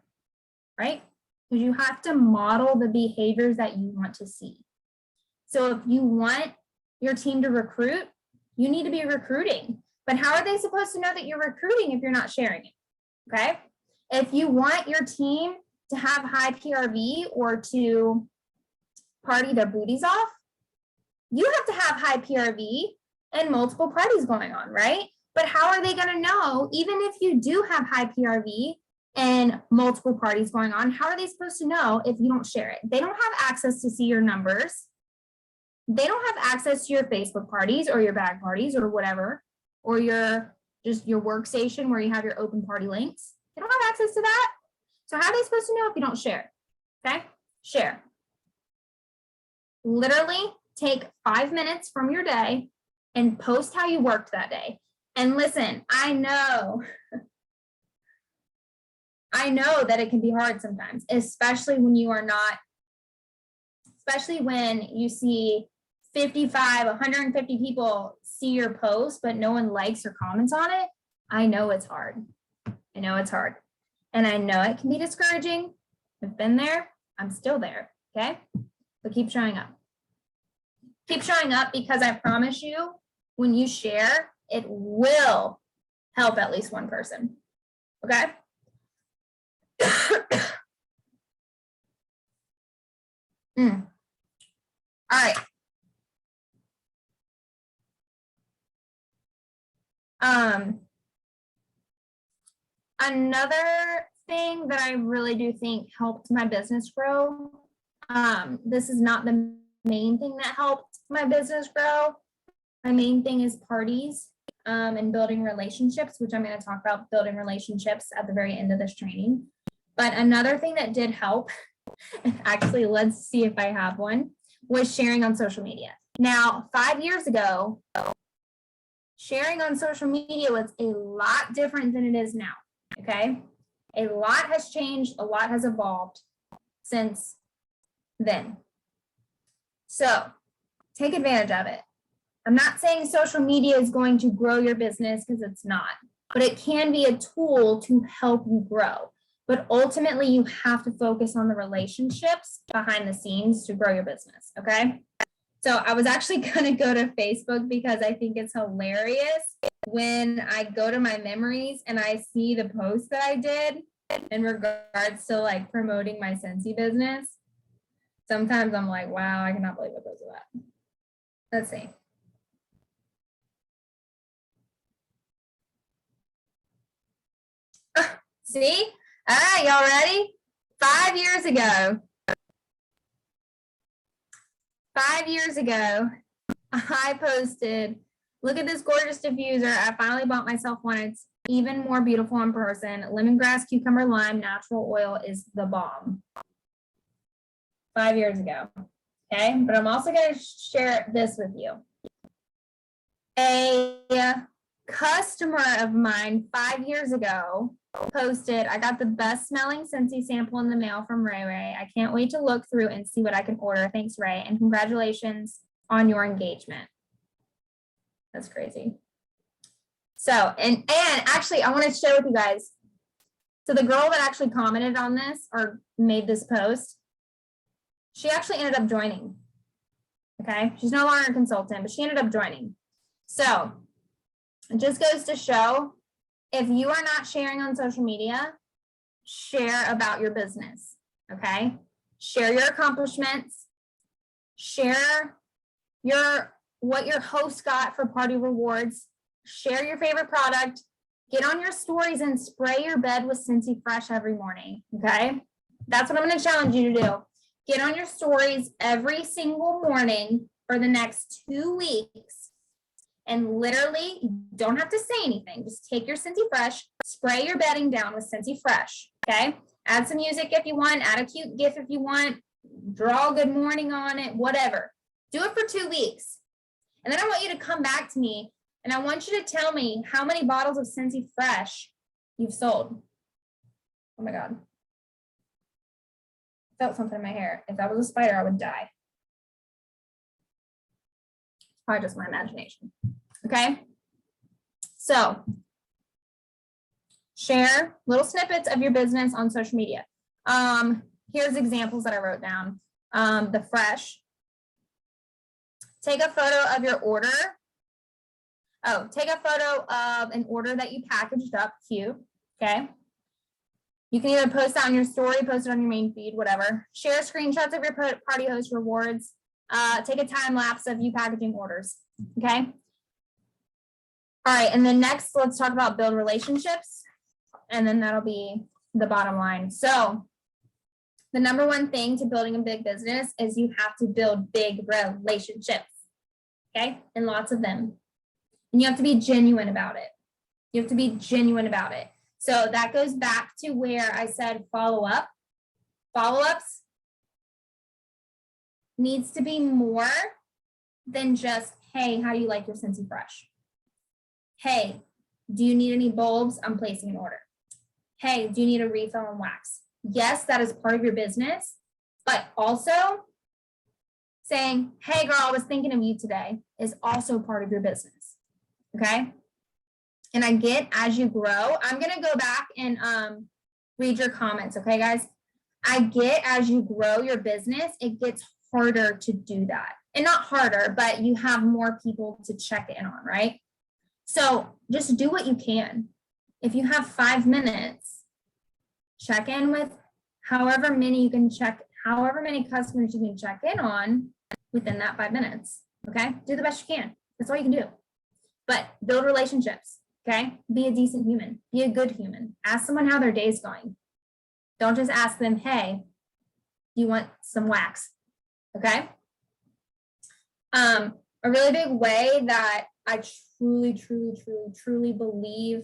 right? Because you have to model the behaviors that you want to see. So if you want your team to recruit, you need to be recruiting. But how are they supposed to know that you're recruiting if you're not sharing it? Okay. If you want your team to have high PRV or to party their booties off, you have to have high PRV and multiple parties going on, right? But how are they going to know, even if you do have high PRV and multiple parties going on, how are they supposed to know if you don't share it? They don't have access to see your numbers. They don't have access to your Facebook parties or your bag parties or whatever, or your workstation where you have your open party links. They don't have access to that. So how are they supposed to know if you don't share? Okay, share. Literally take 5 minutes from your day and post how you worked that day. And listen, I know that it can be hard sometimes, especially when you are not, especially when you see 55, 150 people see your post, but no one likes or comments on it. I know it's hard. I know it's hard. And I know it can be discouraging. I've been there. I'm still there. Okay. But keep showing up. Keep showing up, because I promise you, when you share, it will help at least one person. Okay. All right. Another thing that I really do think helped my business grow. This is not the main thing that helped my business grow. My main thing is parties and building relationships, which I'm going to talk about building relationships at the very end of this training. But another thing that did help, actually, let's see if I have one, was sharing on social media. Now, 5 years ago, sharing on social media was a lot different than it is now. Okay. A lot has changed. A lot has evolved since then. So take advantage of it. I'm not saying social media is going to grow your business, because it's not, but it can be a tool to help you grow. But ultimately, you have to focus on the relationships behind the scenes to grow your business. Okay. So I was actually going to go to Facebook, because I think it's hilarious when I go to my memories and I see the post that I did in regards to like promoting my Scentsy business. Sometimes I'm like, wow, I cannot believe I posted that. Let's see. See? All right, y'all ready? 5 years ago. 5 years ago, I posted, look at this gorgeous diffuser. I finally bought myself one. It's even more beautiful in person. Lemongrass, cucumber, lime, natural oil is the bomb. 5 years ago. Okay, but I'm also going to share this with you. A customer of mine 5 years ago posted, I got the best smelling Scentsy sample in the mail from Ray Ray. I can't wait to look through and see what I can order. Thanks, Ray. And congratulations on your engagement. That's crazy. So, and actually, I want to share with you guys. So the girl that actually commented on this or made this post, she actually ended up joining. Okay. She's no longer a consultant, but she ended up joining. So it just goes to show, if you are not sharing on social media, share about your business. Okay. Share your accomplishments. Share what your host got for party rewards. Share your favorite product. Get on your stories and spray your bed with Scentsy Fresh every morning. Okay. That's what I'm going to challenge you to do. Get on your stories every single morning for the next 2 weeks. And literally, you don't have to say anything. Just take your Scentsy Fresh, spray your bedding down with Scentsy Fresh, okay? Add some music if you want, add a cute GIF if you want, draw good morning on it, whatever. Do it for 2 weeks. And then I want you to come back to me and I want you to tell me how many bottles of Scentsy Fresh you've sold. Oh my God. I felt something in my hair. If that was a spider, I would die. It's probably just my imagination. Okay. So share little snippets of your business on social media. Here's examples that I wrote down. The fresh. Take a photo of your order. Oh, take a photo of an order that you packaged up. Cute. Okay. You can either post that on your story, post it on your main feed, whatever. Share screenshots of your party host rewards. Take a time lapse of you packaging orders. Okay. All right. And then next, let's talk about build relationships. And then that'll be the bottom line. So the number one thing to building a big business is you have to build big relationships. Okay. And lots of them. And you have to be genuine about it. You have to be genuine about it. So that goes back to where I said follow up. Follow-ups needs to be more than just, hey, how do you like your Scentsy Fresh? Hey, do you need any bulbs? I'm placing an order. Hey, do you need a refill on wax? Yes, that is part of your business, but also saying, hey girl, I was thinking of you today is also part of your business. Okay. And I get as you grow, I'm going to go back and read your comments. Okay, guys. I get as you grow your business, it gets harder to do that. And not harder, but you have more people to check in on, right? So just do what you can. If you have 5 minutes, check in with however many you can check, however many customers you can check in on within that 5 minutes. Okay. Do the best you can. That's all you can do. But build relationships. Okay. Be a decent human. Be a good human. Ask someone how their day's going. Don't just ask them, hey, do you want some wax? Okay. A really big way that I truly believe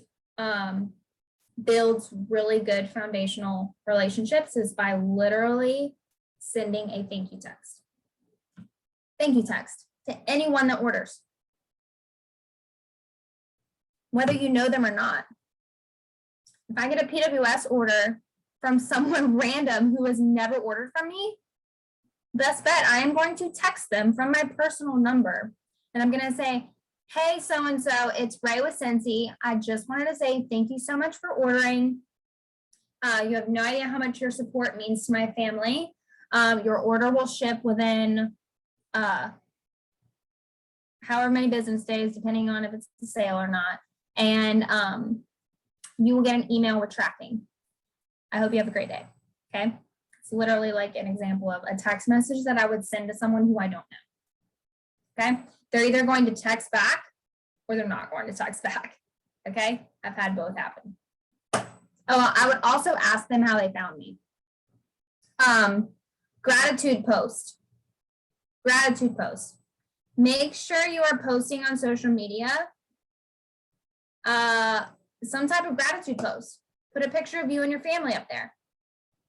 builds really good foundational relationships is by literally sending a thank you text. Thank you text to anyone that orders, whether you know them or not. If I get a PWS order from someone random who has never ordered from me, best bet, I am going to text them from my personal number. And I'm going to say, hey, so-and-so, it's Ray with Scentsy. I just wanted to say thank you so much for ordering. You have no idea how much your support means to my family. Your order will ship within however many business days, depending on if it's a sale or not. And you will get an email with tracking. I hope you have a great day. Okay. It's literally like an example of a text message that I would send to someone who I don't know. Okay. They're either going to text back or they're not going to text back. Okay. I've had both happen. Oh, I would also ask them how they found me. Gratitude post. Gratitude post. Make sure you are posting on social media some type of gratitude post. Put a picture of you and your family up there.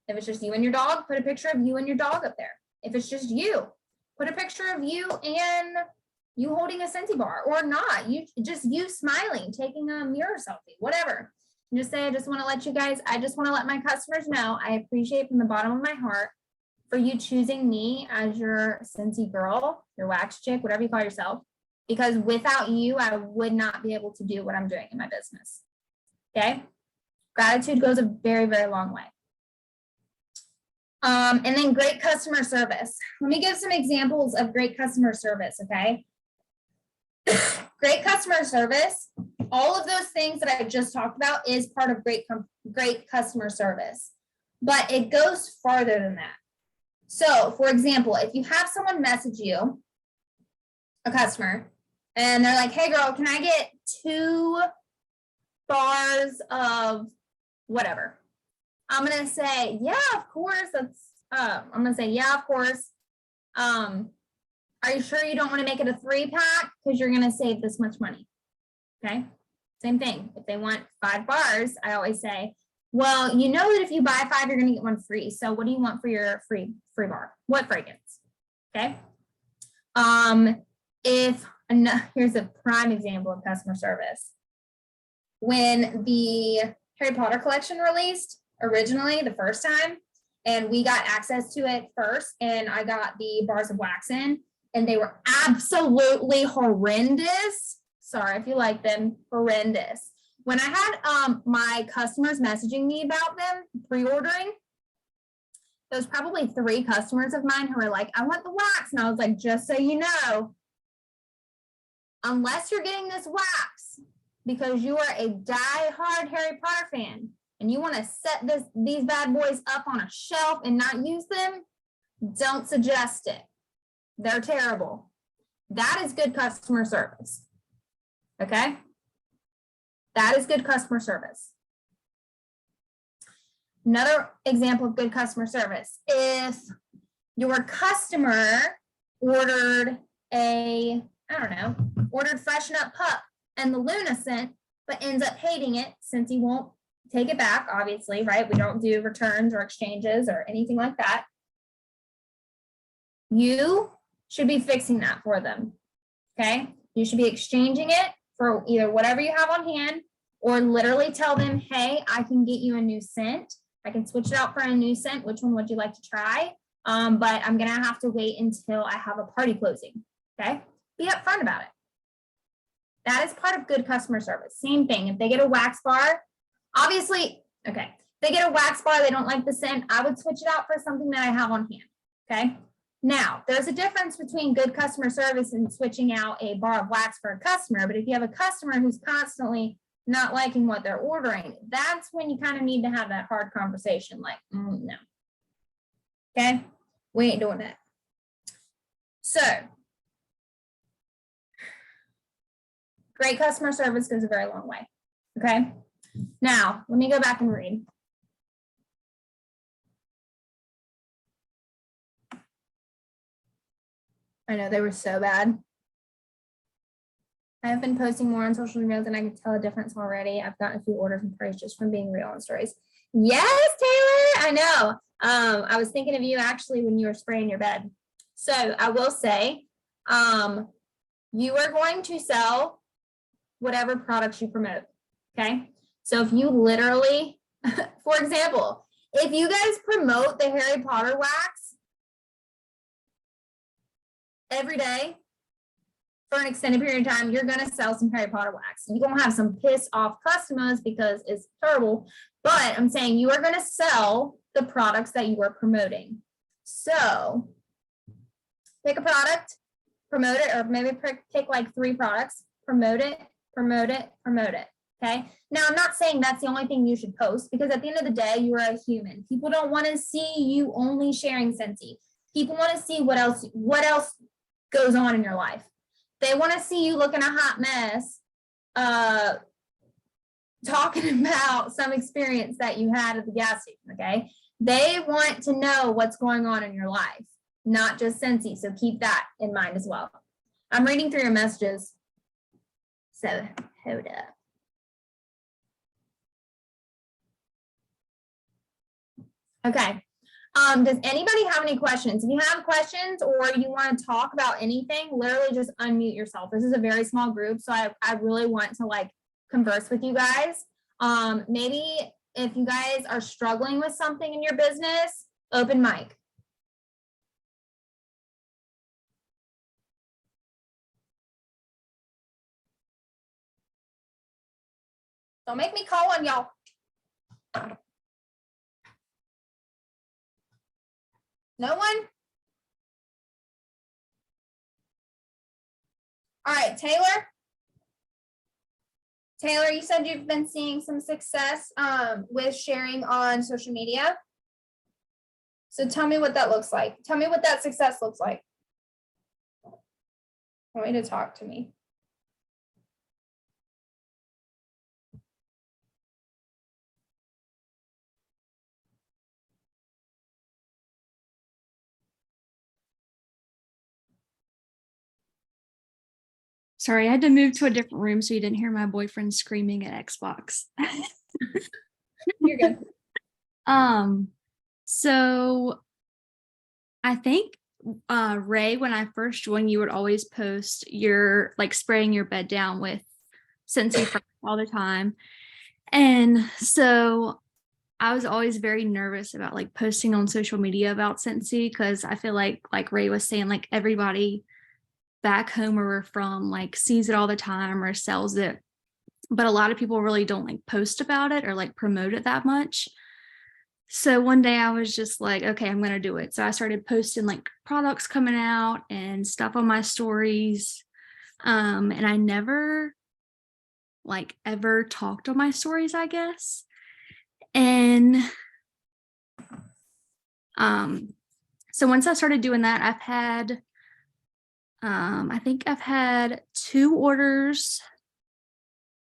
If it's just you and your dog, put a picture of you and your dog up there. If it's just you, put a picture of you and you holding a Scentsy bar or not. You smiling, taking a mirror selfie, whatever. And just say, I just want to let you guys, I just want to let my customers know I appreciate from the bottom of my heart for you choosing me as your Scentsy girl, your wax chick, whatever you call yourself. Because without you, I would not be able to do what I'm doing in my business. Okay. Gratitude goes a very, very long way. And then great customer service. Let me give some examples of great customer service, okay? Great customer service, all of those things that I just talked about is part of great customer service, but it goes farther than that. So, for example, if you have someone message you, a customer, and they're like, hey girl, can I get 2 bars of whatever? I'm gonna say, yeah, of course. I'm gonna say, yeah, of course. Are you sure you don't want to make it a 3-pack? Because you're gonna save this much money. Okay. Same thing. If they want 5 bars, I always say, well, you know that if you buy 5, you're gonna get 1 free. So what do you want for your free bar? What fragrance? Okay. Here's a prime example of customer service. When the Harry Potter collection released originally the first time, and we got access to it first, and I got the bars of wax in, and they were absolutely horrendous. Sorry if you like them, horrendous. When I had my customers messaging me about them, pre-ordering, there was probably 3 customers of mine who were like, I want the wax. And I was like, just so you know, unless you're getting this wax because you are a die-hard Harry Potter fan and you want to set these bad boys up on a shelf and not use them, don't suggest it. They're terrible. That is good customer service. Okay? That is good customer service. Another example of good customer service, if your customer ordered ordered Freshen Up Pup and the Luna scent, but ends up hating it since he won't take it back, obviously, right? We don't do returns or exchanges or anything like that. You should be fixing that for them, okay? You should be exchanging it for either whatever you have on hand or literally tell them, hey, I can get you a new scent. I can switch it out for a new scent. Which one would you like to try? But I'm going to have to wait until I have a party closing, okay? Be upfront about it. That is part of good customer service. Same thing. If they get a wax bar, obviously, okay, if they get a wax bar, they don't like the scent, I would switch it out for something that I have on hand, okay? Now, there's a difference between good customer service and switching out a bar of wax for a customer, but if you have a customer who's constantly not liking what they're ordering, that's when you kind of need to have that hard conversation, like, no. Okay, we ain't doing that. So, great customer service goes a very long way, okay? Now, let me go back and read. I know they were so bad. I have been posting more on social media and I can tell a difference already. I've gotten a few orders and praise just from being real on stories. Yes, Taylor, I know. I was thinking of you actually when you were spraying your bed. So I will say, you are going to sell whatever products you promote, okay? So if you literally, for example, if you guys promote the Harry Potter wax every day for an extended period of time, you're going to sell some Harry Potter wax. You're going to have some pissed off customers because it's terrible, but I'm saying you are going to sell the products that you are promoting. So pick a product, promote it, or maybe pick like 3 products, promote it, promote it, promote it. Okay. Now, I'm not saying that's the only thing you should post because at the end of the day, you are a human. People don't want to see you only sharing Scentsy. People want to see what else goes on in your life. They want to see you looking a hot mess, talking about some experience that you had at the gas station. Okay. They want to know what's going on in your life, not just Scentsy. So keep that in mind as well. I'm reading through your messages. So hold up. Okay. Does anybody have any questions? If you have questions or you want to talk about anything, literally just unmute yourself. This is a very small group, so I really want to like converse with you guys. Maybe if you guys are struggling with something in your business, open mic. Don't make me call on y'all. No one? All right, Taylor. Taylor, you said you've been seeing some success with sharing on social media. So tell me what that looks like. Tell me what that success looks like. I want you to talk to me. Sorry, I had to move to a different room so you didn't hear my boyfriend screaming at Xbox. You're good. So I think Ray, when I first joined, you would always post your like spraying your bed down with Scentsy all the time. And so I was always very nervous about like posting on social media about Scentsy because I feel like Ray was saying, like everybody back home where we're from like sees it all the time or sells it. But a lot of people really don't like post about it or like promote it that much. So one day I was just like, okay, I'm going to do it. So I started posting like products coming out and stuff on my stories. And I never like ever talked on my stories, I guess. And so once I started doing that, I've had I think I've had 2 orders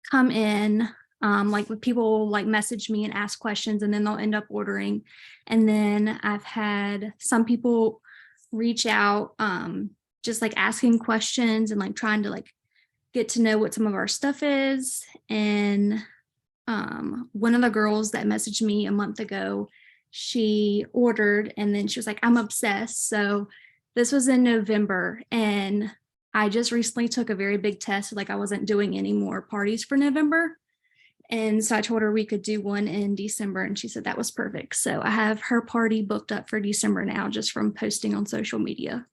come in, like with people like message me and ask questions and then they'll end up ordering. And then I've had some people reach out, just like asking questions and like trying to like get to know what some of our stuff is. And one of the girls that messaged me a month ago, she ordered and then she was like, I'm obsessed. So this was in November and I just recently took a very big test. Like I wasn't doing any more parties for November. And so I told her we could do one in December and she said that was perfect. So I have her party booked up for December now just from posting on social media.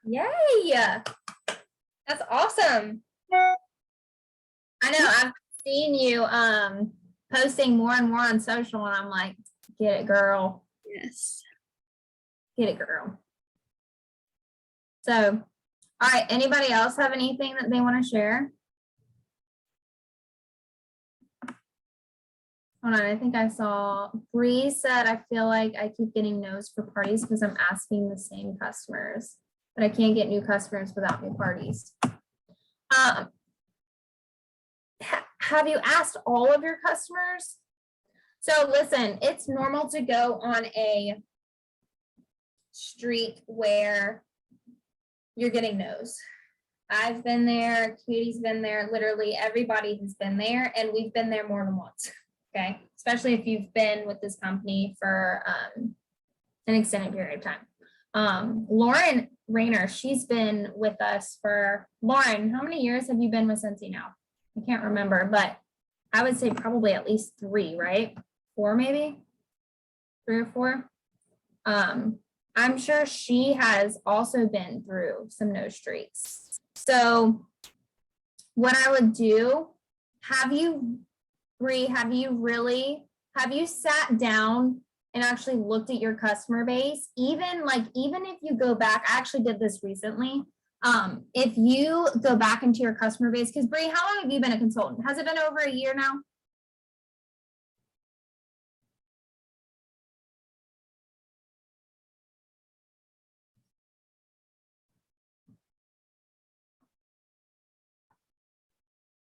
Yay! That's awesome. I know I've seen you posting more and more on social and I'm like, get it, girl. Yes. Get it, girl. So, all right, anybody else have anything that they want to share? Hold on, I think I saw Bree said, I feel like I keep getting no's for parties because I'm asking the same customers, but I can't get new customers without new parties. Have you asked all of your customers? So listen, it's normal to go on a streak where you're getting no's. I've been there, Katie's been there, literally everybody has been there, and we've been there more than once, okay? Especially if you've been with this company for an extended period of time. Lauren Rayner, she's been with us for, Lauren, how many years have you been with Scentsy now? I can't remember, but I would say probably at least 3, right? 4 maybe? 3 or 4? I'm sure she has also been through some no streaks. So what I would do, Bree, have you sat down and actually looked at your customer base? Even if you go back, I actually did this recently. If you go back into your customer base, because Bree, how long have you been a consultant? Has it been over a year now?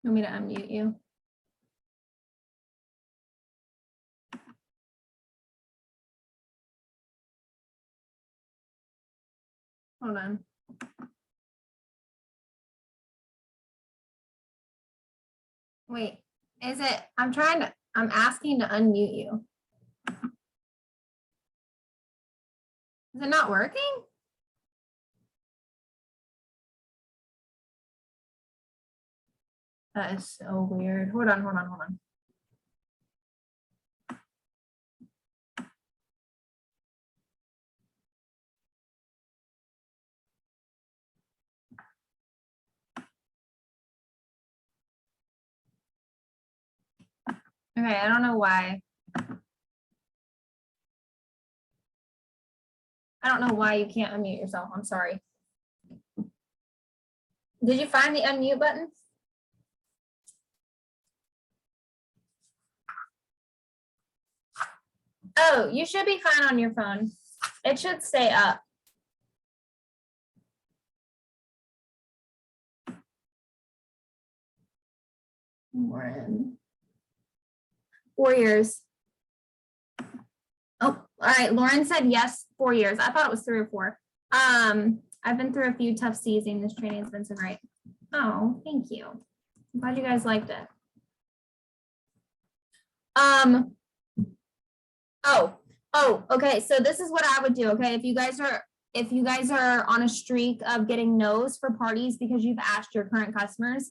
You want me to unmute you? Hold on. Wait, I'm asking to unmute you. Is it not working? That is so weird. Hold on. Okay, I don't know why. I don't know why you can't unmute yourself. I'm sorry. Did you find the unmute button? Oh, you should be fine on your phone. It should stay up. Lauren. 4 years. Oh, all right. Lauren said yes, 4 years. I thought it was 3 or 4. I've been through a few tough seasons. This training has been so great. Oh, thank you. I'm glad you guys liked it. Okay. So this is what I would do. Okay. If you guys are on a streak of getting no's for parties because you've asked your current customers,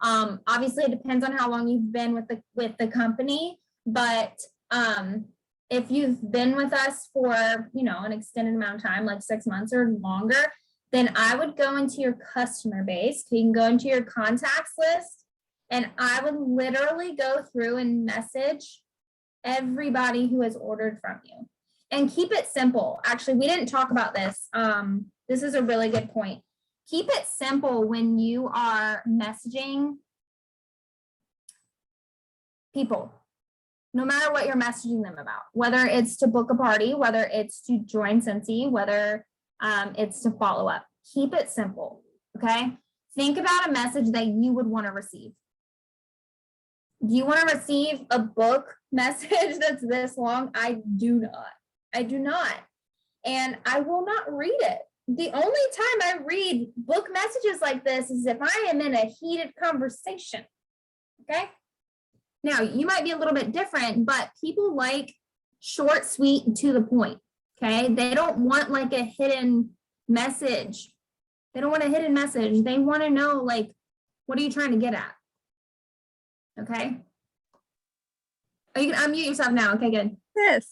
obviously it depends on how long you've been with the company, but if you've been with us for, an extended amount of time, like 6 months or longer, then I would go into your customer base. You can go into your contacts list, and I would literally go through and message everybody who has ordered from you, and keep it simple. Actually, we didn't talk about this. This is a really good point. Keep it simple when you are messaging people, no matter what you're messaging them about, whether it's to book a party, whether it's to join Scentsy, whether it's to follow up. Keep it simple, okay? Think about a message that you would want to receive. Do you want to receive a book message that's this long? I do not. And I will not read it. The only time I read book messages like this is if I am in a heated conversation, okay? Now, you might be a little bit different, but people like short, sweet, and to the point, okay? They don't want like a hidden message. They don't want a hidden message. They want to know, like, what are you trying to get at? Okay. Oh, you can unmute yourself now. Okay, good. Yes.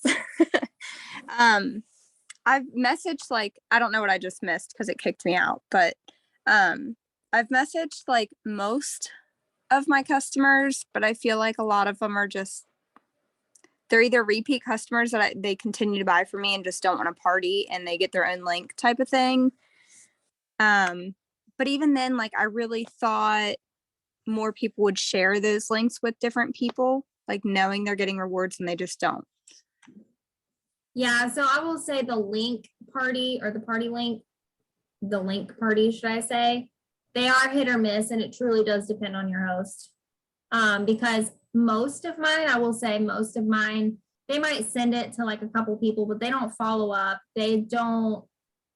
I've messaged, like, I don't know what I just missed because it kicked me out, but I've messaged like most of my customers, but I feel like a lot of them are they're either repeat customers that they continue to buy from me and just don't want to party and they get their own link type of thing. But even then, like, I really thought more people would share those links with different people, like knowing they're getting rewards and they just don't. Yeah, so I will say the link party, or the party link, the link party, should I say, they are hit or miss, and it truly does depend on your host. Because most of mine, they might send it to like a couple people, but they don't follow up. They don't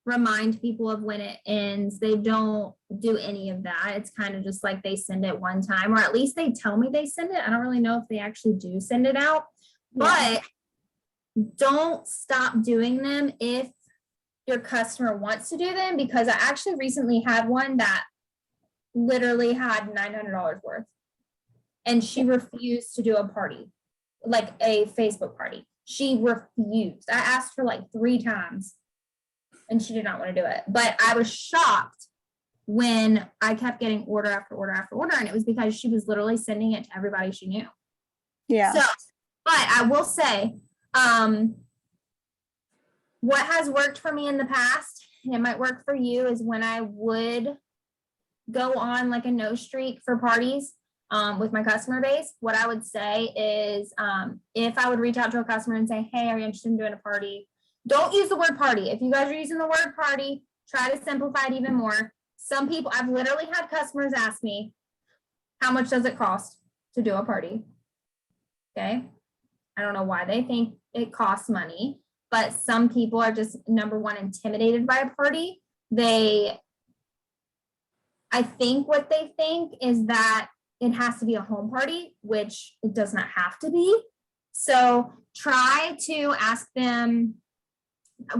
remind people of when it ends. They don't do any of that. It's kind of just like they send it one time, or at least they tell me they send it. I don't really know if they actually do send it out, but don't stop doing them if your customer wants to do them, because I actually recently had one that literally had $900 worth, and she refused to do a party, like a Facebook party. She refused. I asked her like 3 times and she did not want to do it. But I was shocked when I kept getting order after order after order, and it was because she was literally sending it to everybody she knew. Yeah. So, but I will say, what has worked for me in the past, and it might work for you, is when I would go on like a no streak for parties with my customer base, what I would say is, if I would reach out to a customer and say, hey, are you interested in doing a party? Don't use the word party. If you guys are using the word party, try to simplify it even more. Some people, I've literally had customers ask me, how much does it cost to do a party? Okay. I don't know why they think it costs money, but some people are just, number one, intimidated by a party. I think what they think is that it has to be a home party, which it does not have to be. So try to ask them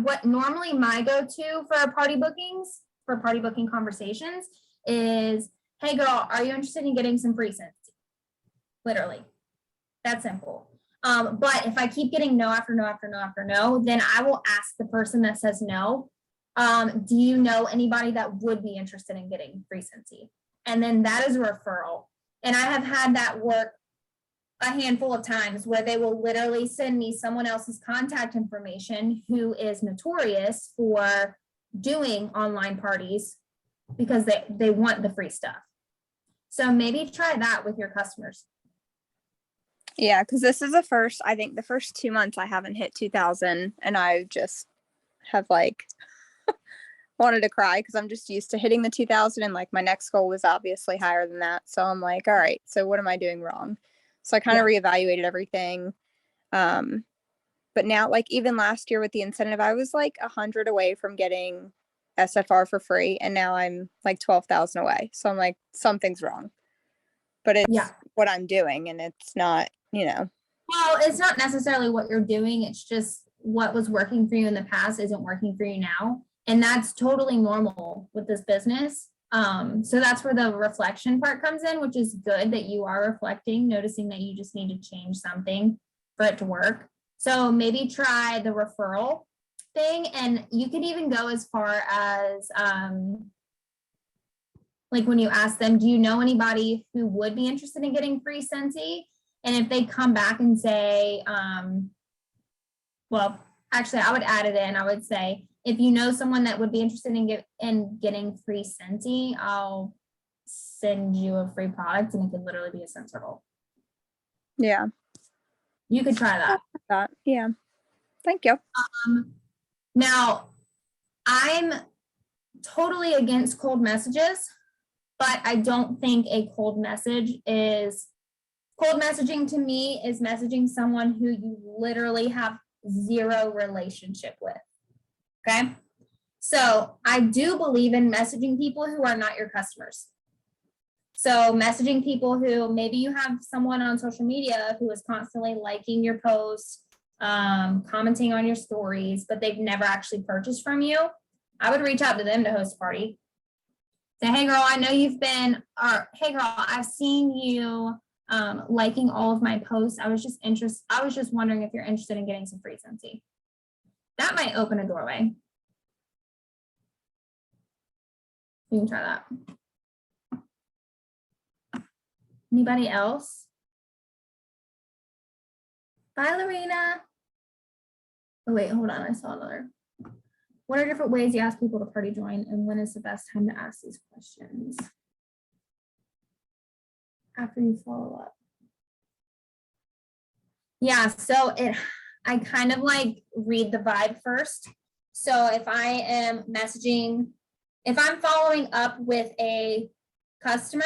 what normally my go-to for party booking conversations is, hey girl, are you interested in getting some free Scentsy? Literally, that's simple. But if I keep getting no after no after no after no, then I will ask the person that says no, do you know anybody that would be interested in getting free Scentsy? And then that is a referral. And I have had that work a handful of times where they will literally send me someone else's contact information who is notorious for doing online parties because they want the free stuff. So maybe try that with your customers. Yeah, because this is I think the first 2 months I haven't hit 2,000, and I just have like wanted to cry because I'm just used to hitting the 2,000, and like my next goal was obviously higher than that. So I'm like, all right, so what am I doing wrong? So I kind of reevaluated everything. But now, like, even last year with the incentive, I was like 100 away from getting SFR for free, and now I'm like 12,000 away. So I'm like, something's wrong. But it's Yeah. what I'm doing, and it's not, Well, it's not necessarily what you're doing. It's just what was working for you in the past isn't working for you now. And that's totally normal with this business. So that's where the reflection part comes in, which is good that you are reflecting, noticing that you just need to change something for it to work. So maybe try the referral thing. And you could even go as far as, like when you ask them, do you know anybody who would be interested in getting free Scentsy? And if they come back and say, well, actually, I would add it in. I would say, if you know someone that would be interested in getting free Scentsy, I'll send you a free product, and it could literally be a scent circle. Yeah. You could try that. Yeah. Thank you. Now, I'm totally against cold messages, but I don't think a cold messaging to me is messaging someone who you literally have zero relationship with. Okay. So I do believe in messaging people who are not your customers. So messaging people who maybe you have someone on social media who is constantly liking your posts, commenting on your stories, but they've never actually purchased from you. I would reach out to them to host a party. Say, hey girl, I know you've been, or hey girl, I've seen you liking all of my posts. I was just wondering if you're interested in getting some free Scentsy. That might open a doorway. You can try that. Anybody else? Bye, Lorena. Oh wait, hold on, I saw another. What are different ways you ask people to party join, and when is the best time to ask these questions? After you follow up. Yeah, so I kind of like read the vibe first. So if I am messaging, if I'm following up with a customer,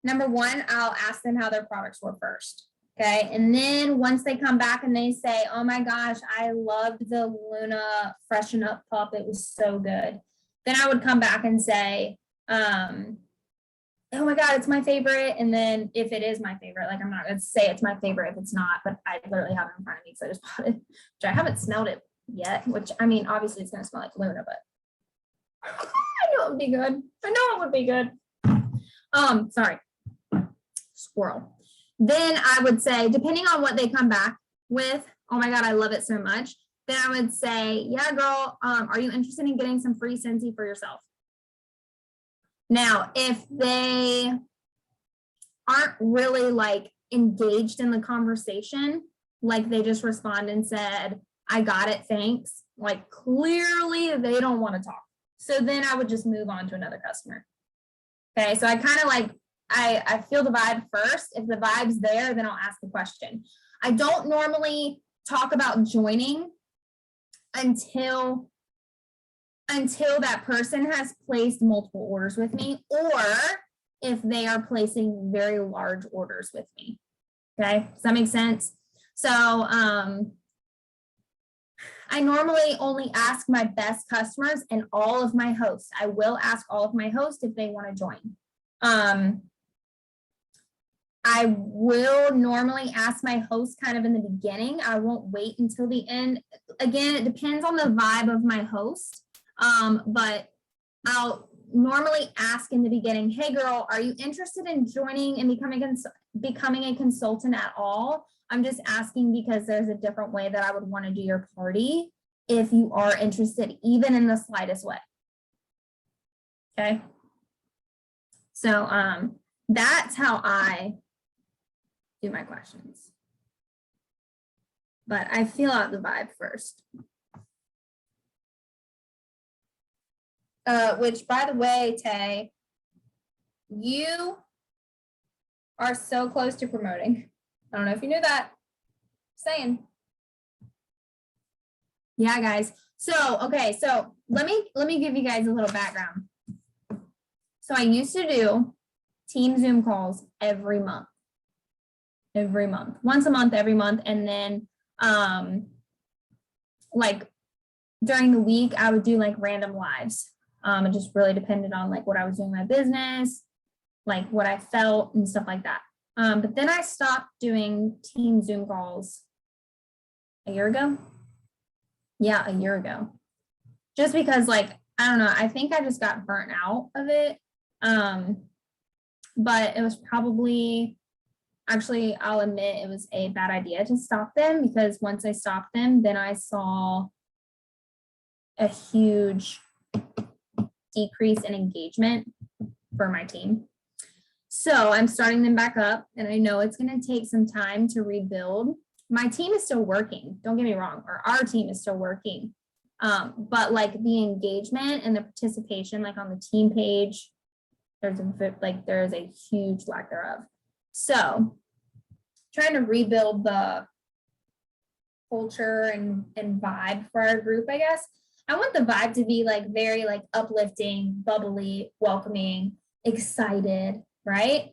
number one, I'll ask them how their products were first. Okay. And then once they come back and they say, oh my gosh, I loved the Luna Freshen Up Pup. It was so good. Then I would come back and say, oh my God, it's my favorite. And then if it is my favorite, like I'm not going to say it's my favorite if it's not, but I literally have it in front of me because I just bought it, which I haven't smelled it yet, which I mean, obviously it's going to smell like Luna, but I know it would be good. I know it would be good. Sorry, squirrel. Then I would say, depending on what they come back with, oh my God, I love it so much. Then I would say, yeah, girl, are you interested in getting some free Scentsy for yourself? Now, if they aren't really like engaged in the conversation, like they just respond and said, I got it, thanks. Like clearly they don't want to talk. So then I would just move on to another customer. Okay, so I kind of like, I feel the vibe first. If the vibe's there, then I'll ask the question. I don't normally talk about joining until that person has placed multiple orders with me, or if they are placing very large orders with me. Okay, does that make sense? So I normally only ask my best customers and all of my hosts. I will ask all of my hosts if they want to join. I will normally ask my host kind of in the beginning. I won't wait until the end. Again, it depends on the vibe of my host. But I'll normally ask in the beginning, hey girl, are you interested in joining and becoming a consultant at all? I'm just asking because there's a different way that I would want to do your party if you are interested, even in the slightest way. Okay. So that's how I do my questions. But I feel out the vibe first. Which, by the way, Tay, you are so close to promoting. I don't know if you knew that. Saying. Yeah, guys. So, okay, so let me give you guys a little background. So I used to do team Zoom calls every month. Once a month, every month. And then like during the week, I would do like random lives. It just really depended on like what I was doing in my business, like what I felt and stuff like that. But then I stopped doing team Zoom calls a year ago. Yeah, a year ago. Just because like, I don't know, I think I just got burnt out of it. But it was probably, actually, I'll admit it was a bad idea to stop them, because once I stopped them, then I saw a huge decrease in engagement for my team. So I'm starting them back up, and I know it's going to take some time to rebuild. My team is still working, don't get me wrong, or our team is still working. But like the engagement and the participation, like on the team page, there's a huge lack thereof. So trying to rebuild the culture and vibe for our group, I guess. I want the vibe to be like very like uplifting, bubbly, welcoming, excited, right?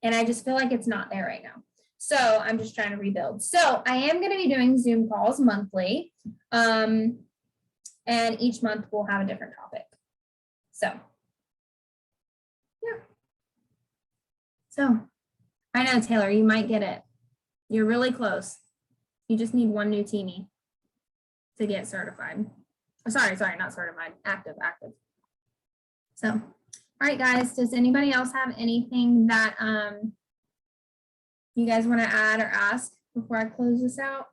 And I just feel like it's not there right now. So I'm just trying to rebuild. So I am going to be doing Zoom calls monthly. And each month we'll have a different topic. So, yeah. So I know, Taylor, you might get it. You're really close. You just need one new teamie to get certified. Oh, sorry, not certified, active. So, all right, guys, does anybody else have anything that you guys want to add or ask before I close this out?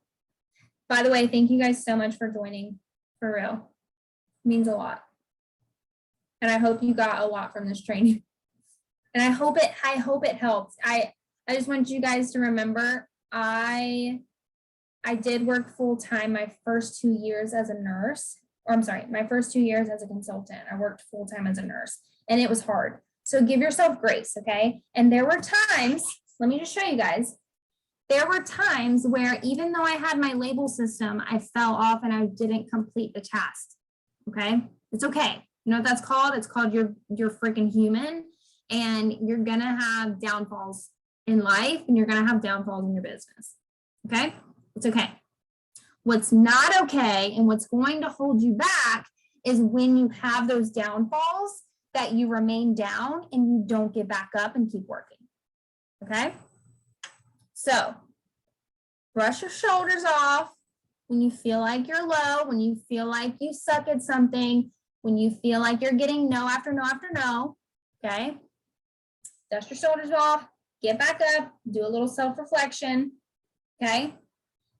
By the way, thank you guys so much for joining, for real. It means a lot. And I hope you got a lot from this training. And I hope it helps. I just want you guys to remember, I did work full-time my first 2 years as a nurse, or I'm sorry, my first 2 years as a consultant. I worked full-time as a nurse, and it was hard. So give yourself grace, okay? And there were times, let me just show you guys. There were times where even though I had my label system, I fell off and I didn't complete the task, okay? It's okay. You know what that's called? It's called you're freaking human, and you're gonna have downfalls in life, and you're gonna have downfalls in your business, okay? It's okay. What's not okay and what's going to hold you back is when you have those downfalls that you remain down and you don't get back up and keep working, okay? So brush your shoulders off when you feel like you're low, when you feel like you suck at something, when you feel like you're getting no after no after no, okay? Dust your shoulders off, get back up, do a little self-reflection, okay?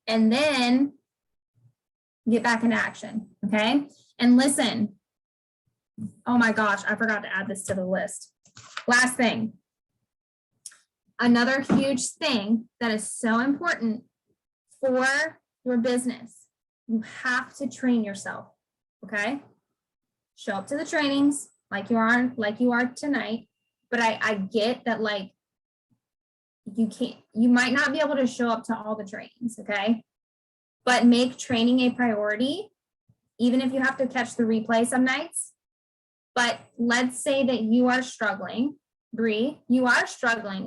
And then get back into action, okay? And listen, oh my gosh, I forgot to add this to the list. Last thing, another huge thing that is so important for your business, you have to train yourself, okay? Show up to the trainings like you are tonight, but I get that, like, you might not be able to show up to all the trainings, okay? But make training a priority, even if you have to catch the replay some nights. But let's say that you are struggling, Bree, you are struggling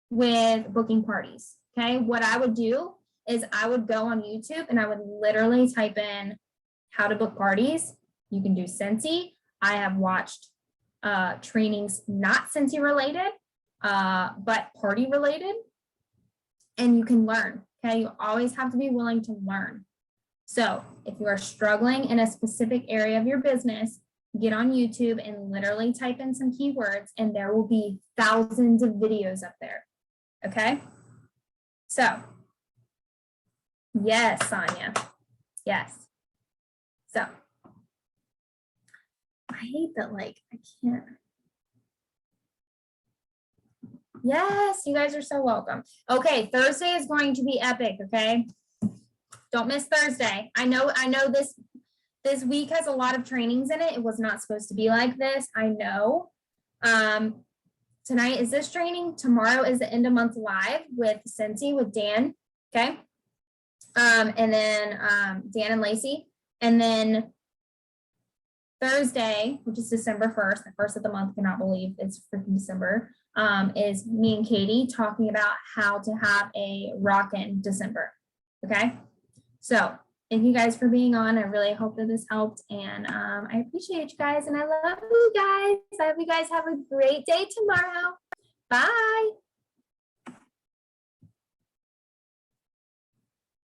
with booking parties, okay? What I would do is I would go on YouTube and I would literally type in how to book parties. You can do Scentsy. I have watched trainings not Scentsy related, but party related, and you can learn, okay? You always have to be willing to learn. So if you are struggling in a specific area of your business, get on YouTube and literally type in some keywords, and there will be thousands of videos up there, okay? So, yes, Sonia, yes. So, I hate that, like, I can't. Yes, you guys are so welcome. Okay, Thursday is going to be epic, okay? Don't miss Thursday. I know this week has a lot of trainings in it. It was not supposed to be like this. I know. Tonight is this training. Tomorrow is the end of month live with Scentsy with Dan, okay? And then Dan and Lacey. And then Thursday, which is December 1st, the first of the month, cannot believe it's freaking December, is me and Katie talking about how to have a rockin' December, okay? So thank you guys for being on. I really hope that this helped. And I appreciate you guys and I love you guys. I hope you guys have a great day tomorrow. Bye.